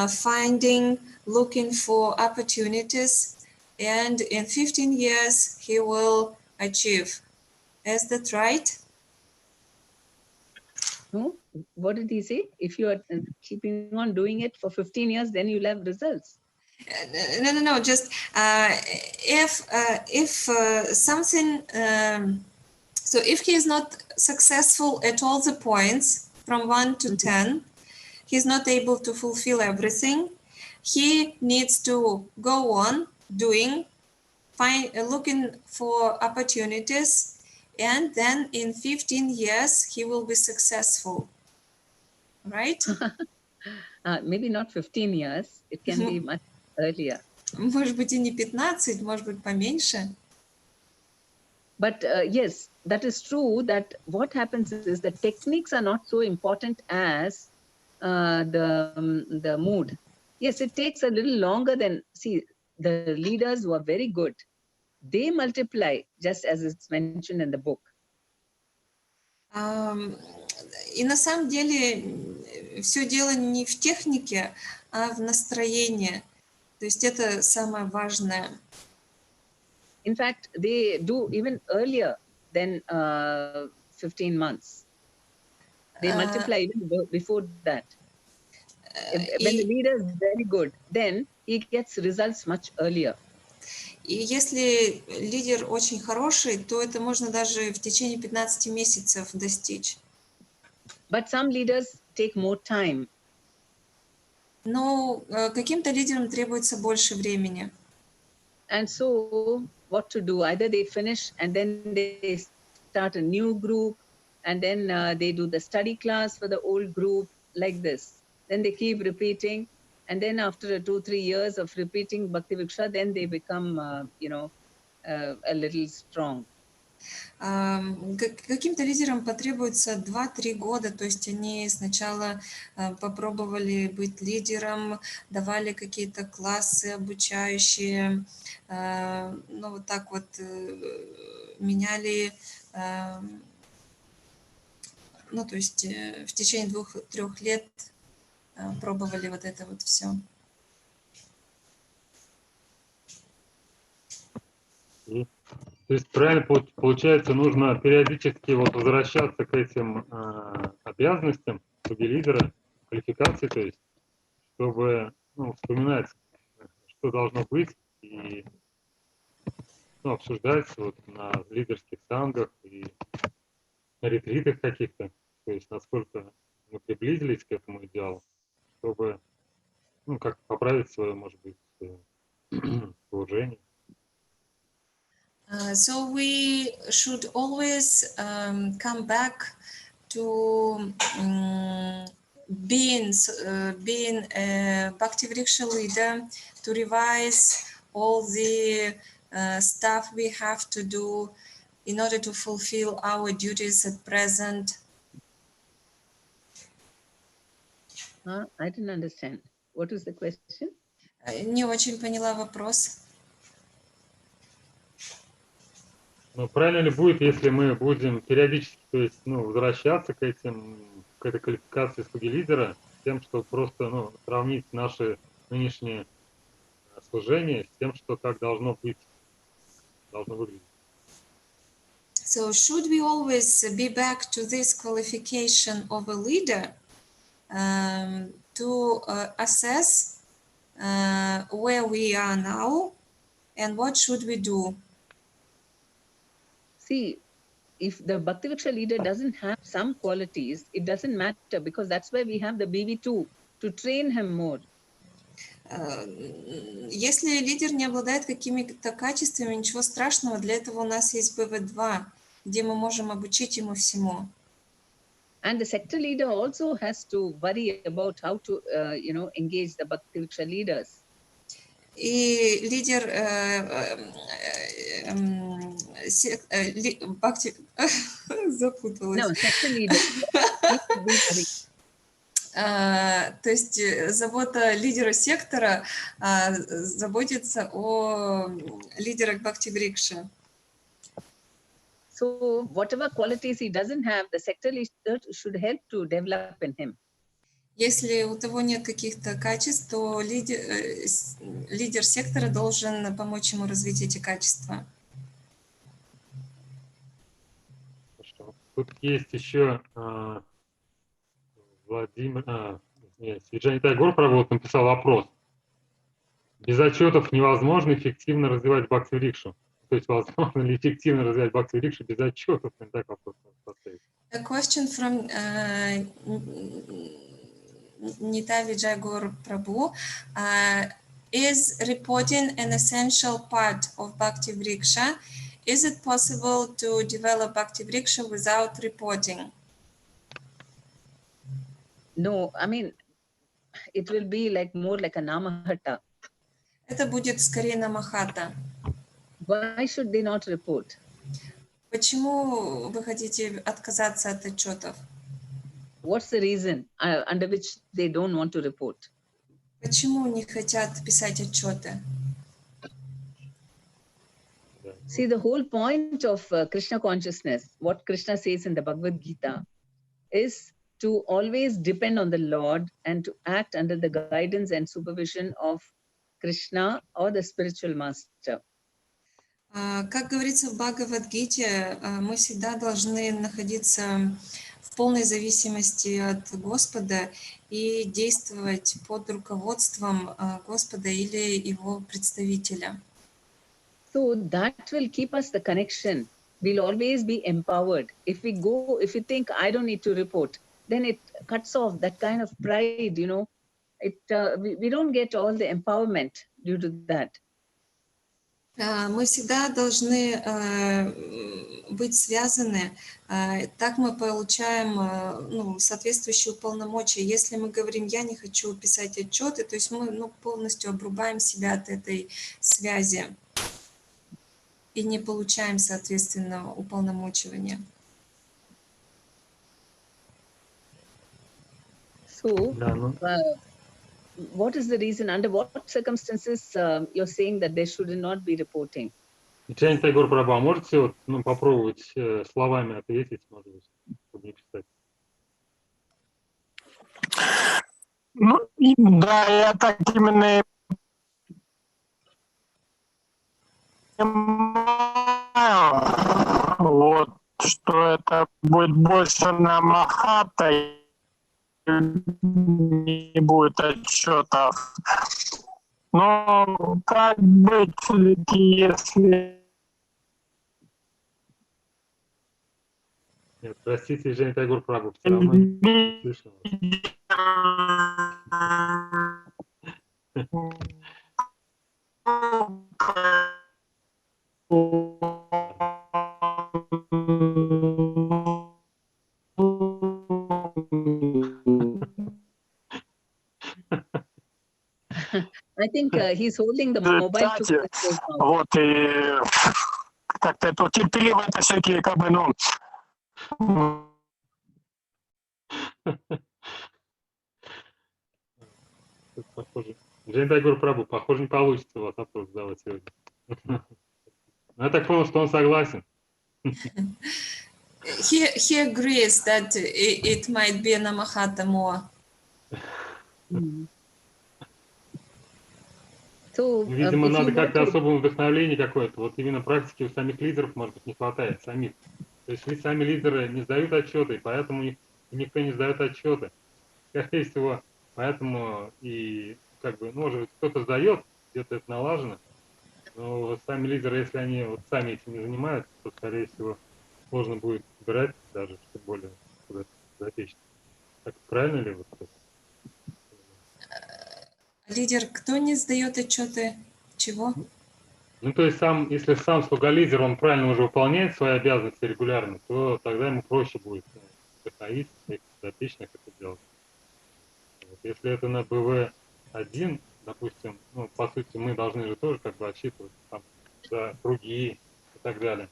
finding, looking for opportunities, and in 15 years he will achieve. Is that right? No, what did he say? If you are keeping on doing it for 15 years, then you'll have results. No. Just if something. So if he is not successful at all the points from 1 to 10, he's not able to fulfill everything. He needs to go on doing, looking for opportunities, and then in 15 years he will be successful, right? Maybe not 15 years. It can be much earlier. Может быть, и не 15, может быть, поменьше. But yes, that is true, that what happens is the techniques are not so important as the mood. Yes, it takes a little longer than, see, the leaders who are very good, they multiply, just as it's mentioned in the book. И на самом деле все дело не в технике, а в настроении. То есть это самое важное. In fact, they do even earlier than 15 months. They multiply even before that. When the leader is very good, then he gets results much earlier. И если лидер очень хороший, то это можно даже в течение 15 месяцев достичь. But some leaders take more time. Но каким-то лидерам требуется больше времени. And so what to do? Either they finish and then they start a new group, and then they do the study class for the old group, like this. Then they keep repeating, and then after 2-3 years of repeating Bhakti Viksha, then they become, a little strong. Каким-то лидерам потребуется 2-3 года, то есть они сначала попробовали быть лидером, давали какие-то классы обучающие, ну вот так вот меняли, ну то есть в течение 2-3 лет пробовали вот это вот все. То есть правильно получается, нужно периодически вот возвращаться к этим обязанностям лидера, квалификации, то есть, чтобы вспоминать, что должно быть, и обсуждать вот на лидерских сангах и на ретритах каких-то, то есть насколько мы приблизились к этому идеалу, чтобы как поправить свое, может быть, положение. So we should always come back to being a Bhakti Vriksha leader, to revise all the stuff we have to do in order to fulfill our duties at present. I didn't understand. What is the question? Не очень поняла вопрос. Но правильно ли будет, если мы будем периодически, то есть, возвращаться к этой квалификации слуги лидера, с тем, что просто, сравнить наше нынешнее служение с тем, что как должно быть, должно выглядеть? So should we always be back to this qualification of a leader to assess where we are now and what should we do? See, if the Bhakti Vriksha leader doesn't have some qualities, it doesn't matter, because that's why we have the BV2 to train him more. Если лидер не обладает какими-то качествами, ничего страшного, для этого у нас есть BV.2, где мы можем обучить ему всему. And the sector leader also has to worry about how to, engage the Bhakti Vriksha leaders. И лидер Бхакти... запуталась. No, sector leader. То есть забота лидера сектора заботится о лидерах Бхакти Врикши. So whatever qualities he doesn't have, the sector leader should help to develop in him. Если у того нет каких-то качеств, то лидер сектора должен помочь ему развить эти качества. Хорошо. Тут есть еще Свиджани Тайгор написал вопрос. Без отчетов невозможно эффективно развивать Бхакти Врикшу. То есть возможно ли эффективно развивать Бхакти Врикшу без отчетов? Так вопрос поставить. A question from Nita Vijayagor Prabhu. Is reporting an essential part of Bhakti Vriksha? Is it possible to develop Bhakti Vriksha without reporting? No, I mean, it will be more like a Namahata. Это будет скорее намахата. Why should they not report? Почему вы хотите отказаться от отчетов? What's the reason under which they don't want to report? Почему не хотят писать отчеты? See, the whole point of Krishna consciousness, what Krishna says in the Bhagavad Gita, is to always depend on the Lord and to act under the guidance and supervision of Krishna or the spiritual master. Как говорится в Бхагавад-гите, мы всегда должны находиться в полной зависимости от Господа и действовать под руководством Господа или его представителя. So that will keep us the connection. We'll always be empowered. If we think I don't need to report, then it cuts off that kind of pride, we don't get all the empowerment due to that. Мы всегда должны быть связаны, так мы получаем соответствующие полномочия. Если мы говорим, я не хочу писать отчеты, то есть мы полностью обрубаем себя от этой связи. и не получаем, соответственно, уполномочивания. So, Да, ну, what is the reason, under what circumstances you're saying that they should not be reporting? Чайник Тайгор Праба, можете вот, ну, попробовать словами ответить, может быть, чтобы не писать? Ну, да, я так именно и понимаю, вот, что это будет больше на Махата, не будет отчетов. Но как быть, если... Нет, простите, Женя Тайгор Прабу, все равно не слышно I think he's holding the mobile too Кстати, close to his mouth. вот, и как-то это терпеливо, это всякие, как бы, ну... Похоже. Женя Тайгор Прабу, похоже, не получится у вас вопрос задавать сегодня. Но я так понял, что он согласен. He agrees that it might be на Махата more. So, Видимо, if надо you как-то go to, особое вдохновение какое-то. Вот именно практики у самих лидеров, может быть, не хватает самих. То есть сами лидеры не сдают отчеты, и поэтому никто не сдает отчеты. Скорее всего, поэтому и как бы, может быть, кто-то сдает, где-то это налажено, но вот сами лидеры, если они вот сами этим не занимаются, то, скорее всего, сложно будет брать даже, тем более куда-то запечь. Так правильно ли вот это? Лидер, кто не сдает отчеты? Чего? Ну, то есть сам, если сам слуга-лидер, он правильно уже выполняет свои обязанности регулярно, то тогда ему проще будет вдохновить своих подопечных это делать. Вот. Если это на БВ-1, допустим, ну, по сути, мы должны же тоже как бы отсчитывать там, за круги и так далее.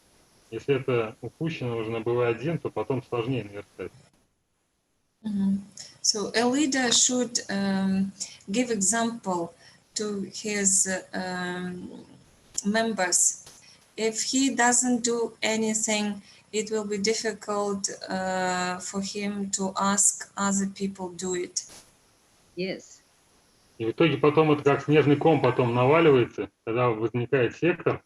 Если это упущено уже на БВ-1, то потом сложнее наверстать. So a leader should give example to his members. If he doesn't do anything, it will be difficult for him to ask other people do it. yes. И в итоге потом это как снежный ком потом наваливается, когда возникает сектор,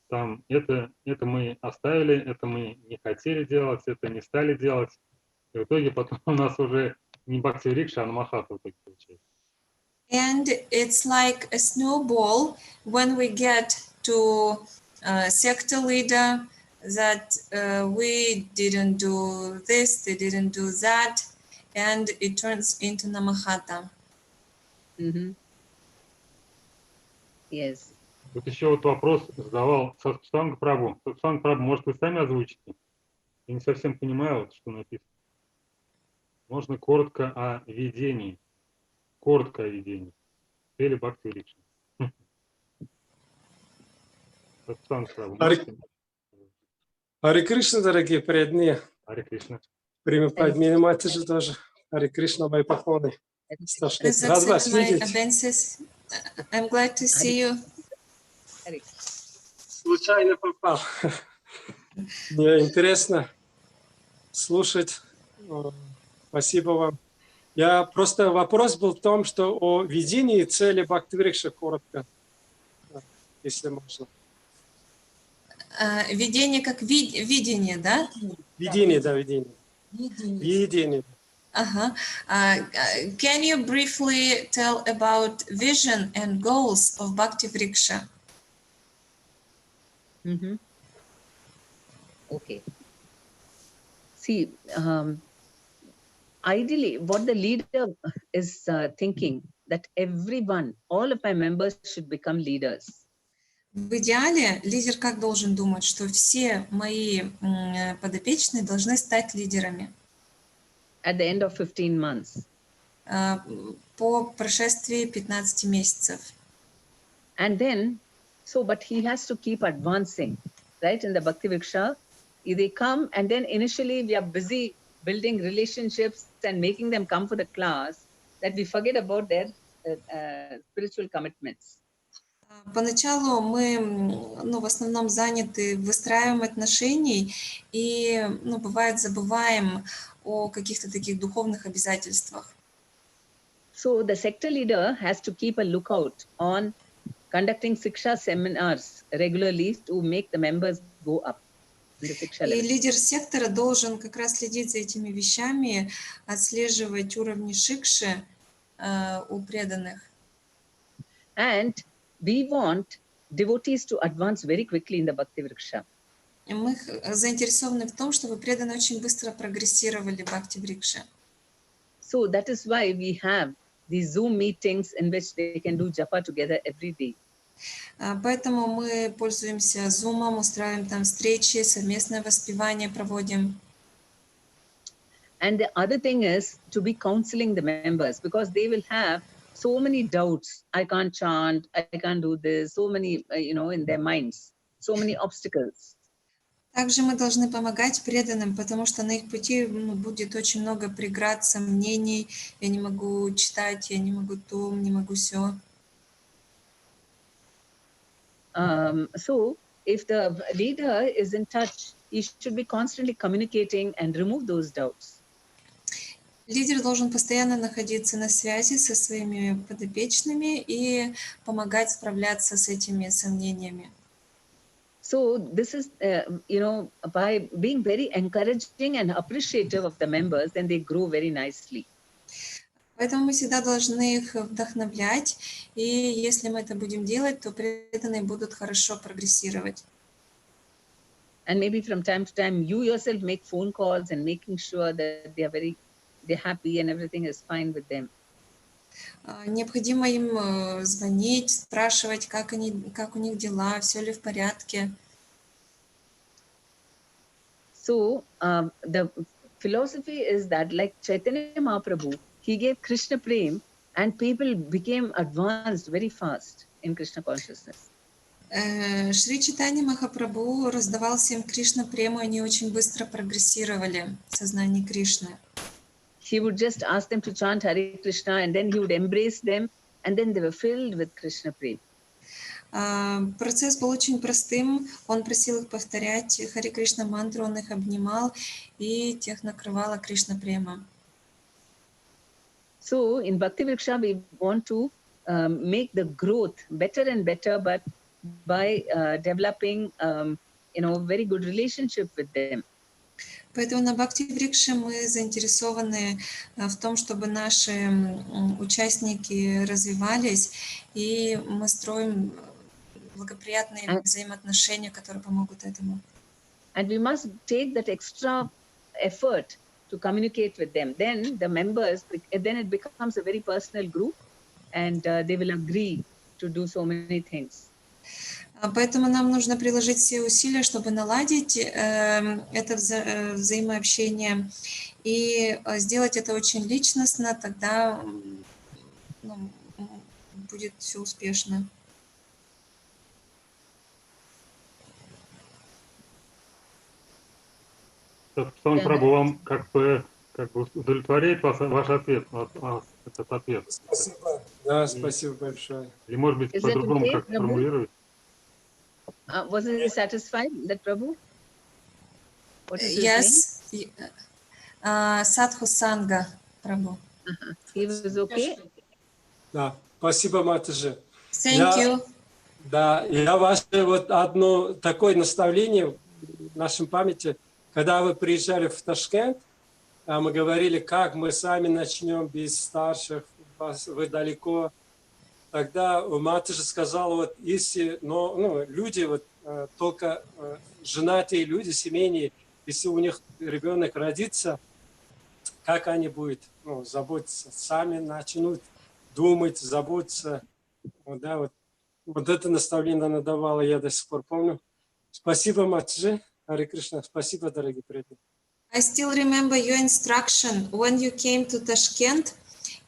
там это мы оставили, это мы не хотели делать, это не стали делать. И в итоге потом у нас уже не бхакти-рикша, а намахата в итоге получается. And it's like a snowball when we get to sector leader that we didn't do this, they didn't do that, and it turns into namahata. Yes. Вот еще вот вопрос задавал Сатсанга Прабу. Сатсанга Прабу, может, вы сами озвучите? Я не совсем понимаю, вот, что написано. Можно коротко о ведении. Коротко о ведении. Или бхакти-рикша. Сатсанга Прабу, можете? Харе Кришна, дорогие преданные. Харе Кришна. Према Падмини Матаджи тоже. Харе Кришна, мои поклоны. Рад вас видеть. I'm glad to see you. Случайно попал. Мне интересно слушать. Спасибо вам. Я просто вопрос был в том, что о видении цели Бхакти-врикша коротко, если можно. Видение как видение, да? Видение, да, видение. Видение. Can you briefly tell about vision and goals of Bhakti-vriksha? Okay. See, ideally, what the leader is thinking that everyone, all of my members should become leaders. В идеале лидер как должен думать, что все мои подопечные должны стать лидерами. At the end of 15 months. По прошествии 15 месяцев. And then, so, but he has to keep advancing. right, in the Bhakti Vriksha, they come and then initially we are busy building relationships and making them come for the class that we forget about their spiritual commitments. Поначалу мы, в основном заняты выстраиванием отношений и, бывает, забываем о каких-то таких духовных обязательствах. So the sector leader has to keep a lookout on conducting Siksha seminars regularly to make the members go up in the Siksha level. И лидер сектора должен как раз следить за этими вещами, отслеживать уровни шикши у преданных. And we want devotees to advance very quickly in the Bhakti Vriksha. Мы заинтересованы в том, чтобы преданные очень быстро прогрессировали в Бхакти Врикше. So that is why we have these Zoom meetings in which they can do japa together every day. Поэтому мы пользуемся Zoom, устраиваем там встречи, совместное воспевание проводим. And the other thing is to be counseling the members, because they will have so many doubts. I can't chant, I can't do this, so many, in their minds, so many obstacles. Также мы должны помогать преданным, потому что на их пути будет очень много преград, сомнений. Я не могу читать, я не могу то, не могу сё. So if the leader is in touch, he should be constantly communicating and remove those doubts. Лидер должен постоянно находиться на связи со своими подопечными и помогать справляться с этими сомнениями. So this is, by being very encouraging and appreciative of the members, then they grow very nicely. Поэтому мы всегда должны их вдохновлять, и если мы это будем делать, то преданные будут хорошо прогрессировать. And maybe from time to time, you yourself make phone calls and making sure that they're happy and everything is fine with them. Необходимо им звонить, спрашивать, как у них дела, все ли в порядке. So the philosophy is that, like Chaitanya Mahaprabhu, he gave Krishna Prema and people became advanced very fast in Krishna consciousness. Шри Чайтанья Махапрабху раздавал всем Кришна Прему, они очень быстро прогрессировали в сознании Кришны. He would just ask them to chant Hare Krishna and then he would embrace them and then they were filled with Krishna Prema. Процесс был очень простым. Он просил их повторять Харе Кришна мантру, он их обнимал, и тех накрывала Кришна Према. So in Bhakti Vriksha, we want to make the growth better and better, but by developing, very good relationship with them. Поэтому на Бхакти Врикше мы заинтересованы в том, чтобы наши участники развивались, и мы строим благоприятные взаимоотношения, которые помогут этому. And we must take that extra effort to communicate with them. Then the members, then it becomes a very personal group, and they will agree to do so many things. Поэтому нам нужно приложить все усилия, чтобы наладить это взаимообщение и сделать это очень личностно, тогда будет все успешно. Сон Прабу, вам как бы удовлетворяет ваш ответ, этот ответ? Спасибо. Да, спасибо большое. Или, может быть, по-другому как формулировать? Was he satisfied, that Prabhu? Yes. Sadhu Sangha, Prabhu. He was okay? Да, спасибо, Матаджи. Thank you. Да, я ваше одно такое наставление в нашем памяти, когда вы приезжали в Ташкент, мы говорили, как мы сами начнем без старших, вы далеко. Тогда Матаджи сказал, если люди, только женатые люди, семейные, если у них ребенок родится, как они будут заботиться, сами начнут думать, заботиться. Вот это наставление она давала, я до сих пор помню. Спасибо, Матаджи. Харе Кришна. Спасибо, дорогие преданные. I still remember your instruction when you came to Tashkent.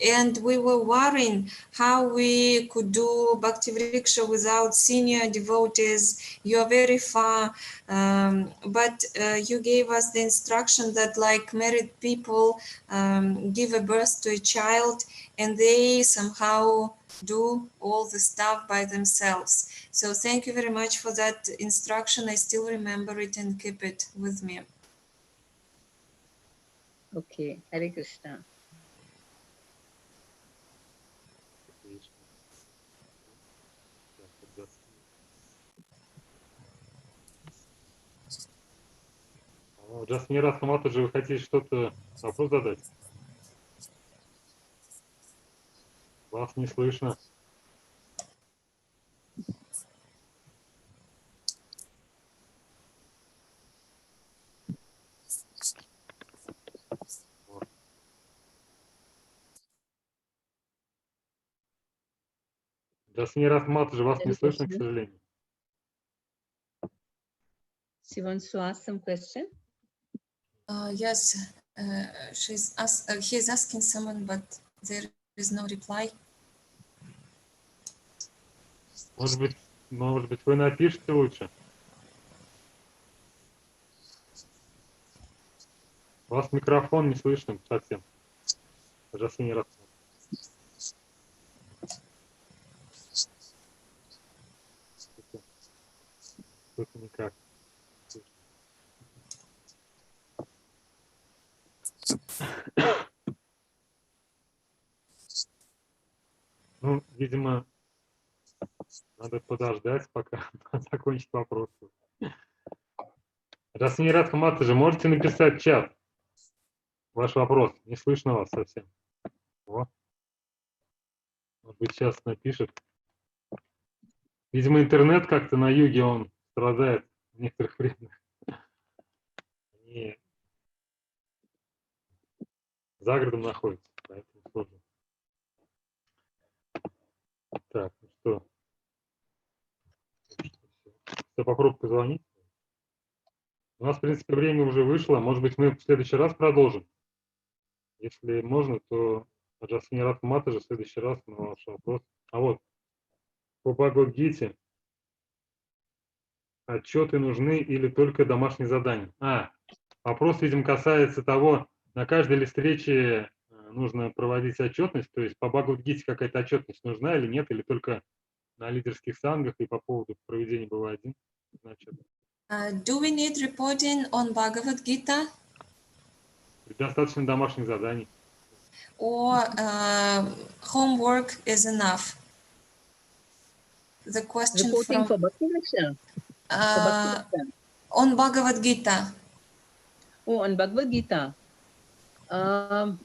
and we were worrying how we could do Bhakti Vriksha without senior devotees. You are very far, but you gave us the instruction that like married people give a birth to a child and they somehow do all the stuff by themselves. So thank you very much for that instruction. I still remember it and keep it with me. Okay, Hare Krishna. Джасмира Ахматовна, вы хотите что-то, вопрос задать? Вас не слышно. Джасмира Ахматовна, вас не слышно, к сожалению. She wants to ask some question. Yes, he's asking someone, but there is no reply. Может быть, вы напишите лучше? У вас микрофон не слышно совсем. Жасмира Ахматовна. Что-то никак. Ну, видимо, надо подождать, пока закончит вопрос. Жасмира Ахматовна, можете написать в чат ваш вопрос? Не слышно вас совсем. О. Может быть, сейчас напишет. Видимо, интернет как-то на юге, он страдает в некоторых временах. Они за городом находятся, поэтому сложно. Так, ну что? Все, попробуй позвонить. У нас, в принципе, время уже вышло. Может быть, мы в следующий раз продолжим. Если можно, то Жасмира Ахматовна в следующий раз на ваш вопрос. А вот, по Бхагавад-гите отчеты нужны или только домашние задания? Вопрос, видимо, касается того, на каждой ли встрече нужно проводить отчетность, то есть по Бхагавад-гите какая-то отчетность нужна или нет, или только на лидерских сангах и по поводу проведения БВ-1. Do we need reporting on Bhagavad Gita? Достаточно домашних заданий. Or homework is enough? The question Reporting from for Bhakti Vriksha. On Bhagavad Gita. Oh, on Bhagavad Gita.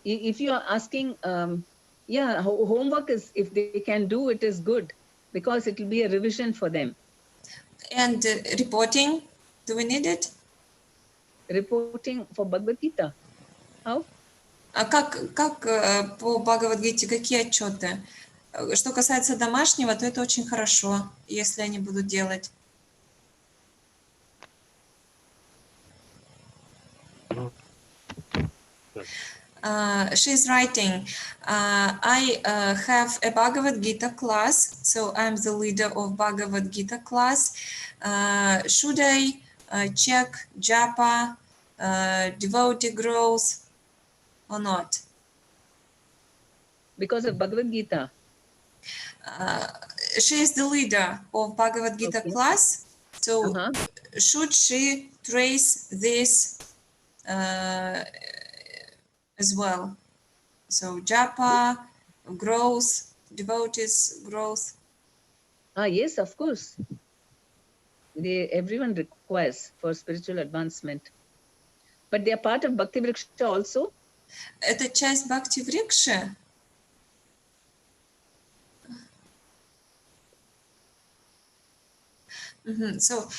If you are asking, yeah, homework is, if they can do it, is good, because it will be a revision for them. And reporting, do we need it? Reporting for Bhagavad Gita. How? А как по Бхагавад-гите, какие отчеты? Что касается домашнего, то это очень хорошо, если они будут делать. She's writing, I have a Bhagavad Gita class, so I'm the leader of Bhagavad Gita class. Should I check japa, devotee growth or not? Because of Bhagavad Gita. She is the leader of Bhagavad Gita class, so should she trace this as well? So japa, growth, devotees growth. Yes, of course. Everyone requires for spiritual advancement. But they are part of Bhakti Vriksha also. Это часть Бхакти Врикши. So,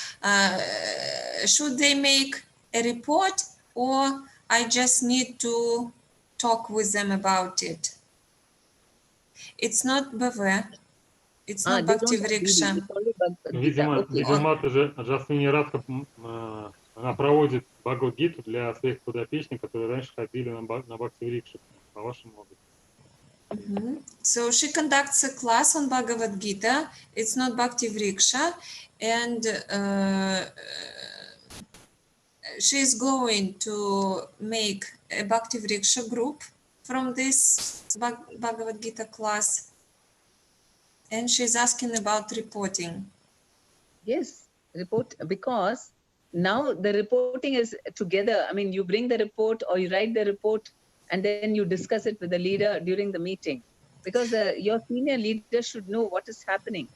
should they make a report, or I just need to talk with them about it? It's not BV, it's not Bhakti Vriksha. Видимо, Жасмира Ахматовна, она проводит Бхагавад-гиту для своих подопечных, которые раньше ходили на Бхакти Врикшу, по вашему опыту. So she conducts a class on Bhagavad Gita. It's not Bhakti Vriksha, and she is going to make a Bhakti Vriksha group from this Bhagavad Gita class, and she's asking about reporting. Yes, report, because now the reporting is together. I mean, you bring the report or you write the report and then you discuss it with the leader during the meeting, because your senior leader should know what is happening.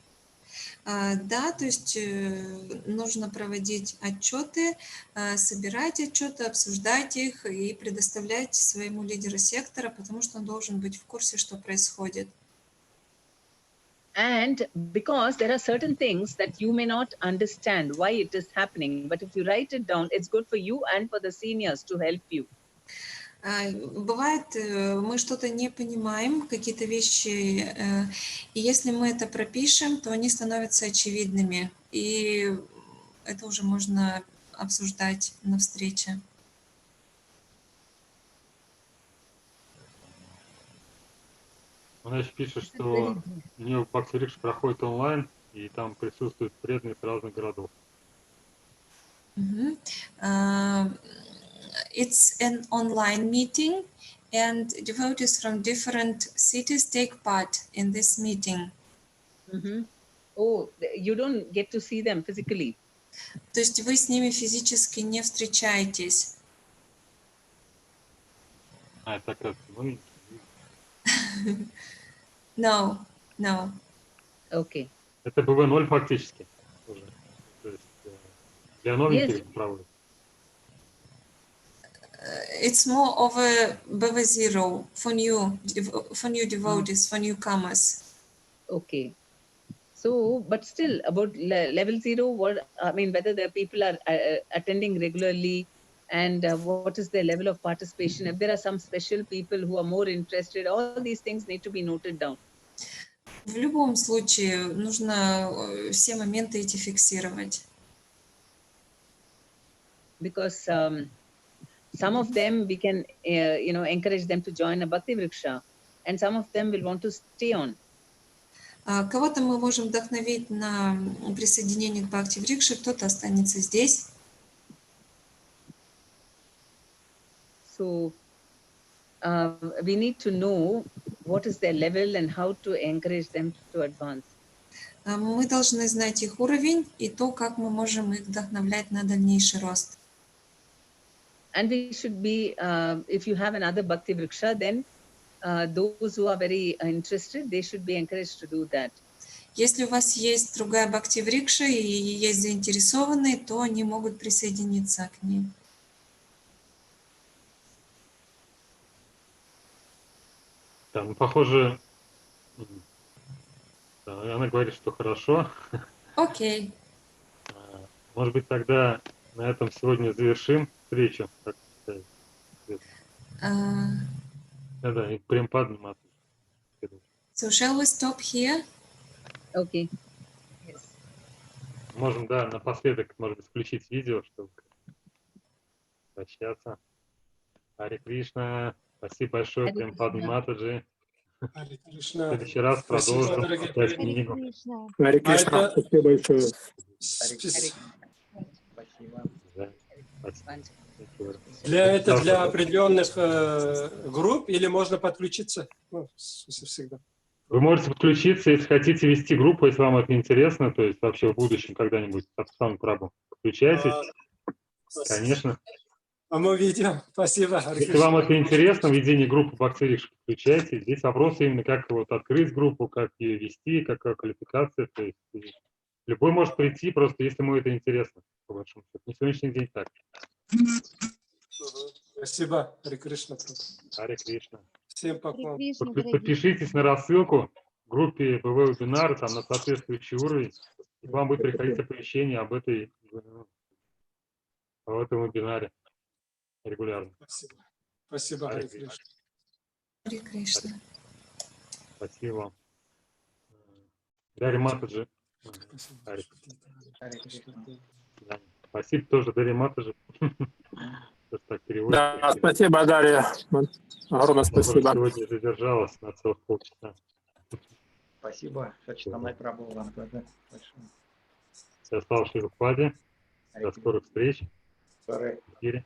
Да, то есть нужно проводить отчеты, собирать отчеты, обсуждать их и предоставлять своему лидеру сектора, потому что он должен быть в курсе, что происходит. And because there are certain things that you may not understand why it is happening, but if you write it down, it's good for you and for the seniors to help you. Бывает, мы что-то не понимаем, какие-то вещи, и если мы это пропишем, то они становятся очевидными, и это уже можно обсуждать на встрече. Она еще пишет, что у нее Бхакти Врикша проходит онлайн, и там присутствуют преданные с разных городов. It's an online meeting, and devotees from different cities take part in this meeting. Oh, you don't get to see them physically. То есть вы с ними физически не встречаетесь. Это как? Ну, No, no. Okay. это BV0 фактически уже. То есть для новеньких проводят. It's more of a BV0 for new devotees, for newcomers. Okay. So, but still about level 0, what I mean, whether the people are attending regularly, and what is their level of participation. If there are some special people who are more interested, all these things need to be noted down. В любом случае нужно все моменты эти фиксировать. Because some of them we can, encourage them to join a Bhakti Vriksha, and some of them will want to stay on. Кого-то мы можем вдохновить на присоединение к Бхакти Врикше, кто-то останется здесь. So we need to know what is their level and how to encourage them to advance. Мы должны знать их уровень и то, как мы можем их вдохновлять на дальнейший рост. And we should be, if you have another Bhakti Vriksha, then those who are very interested, they should be encouraged to do that. Если у вас есть другая Бхакти Врикша и есть заинтересованные, то они могут присоединиться к ней. Да, ну, похоже, да, она говорит, что хорошо. Окей. Может быть, тогда на этом сегодня завершим встречу. Да, и прям Падмини. So shall we stop here? Okay. Yes. Можем, да, напоследок, может быть, включить видео, чтобы прощаться. Харе Кришна. Спасибо большое, прям Падмини. Харе В Кришна. следующий раз Спасибо, продолжим дорогие читать преданные. книгу. Харе Кришна. Спасибо большое. Спасибо. Да, спасибо. Для определенных групп или можно подключиться? Ну, всегда. Вы можете подключиться, если хотите вести группу, если вам это интересно, то есть вообще в будущем когда-нибудь Сатсанг Прабху. Подключайтесь, конечно. А мы видим. Спасибо. Если вам это интересно, ведение группы Бхакти Врикша, подключайтесь. Здесь вопросы именно, как вот открыть группу, как ее вести, какая квалификация. То есть любой может прийти, просто если ему это интересно, по большому счету. На сегодняшний день так. Спасибо, Харе Кришна. Харе Кришна. Всем поклон. Подпишитесь на рассылку в группе BV.Webinars, там на соответствующий уровень, и вам будет приходить оповещение об этом вебинаре регулярно. Спасибо. Спасибо, Харе Кришна. Харе Кришна. Спасибо вам. Дарья Матаджи. Харе Кришна. Спасибо тоже, Дарья Матаджи. Так переводчик. Да, спасибо, Дарья. Огромное спасибо. Сегодня задержалась на целых полчаса. Спасибо, Хачатанай Прабу, вам тоже большое. Все оставшиеся в вкладе. До скорых встреч Sorry. в эфире.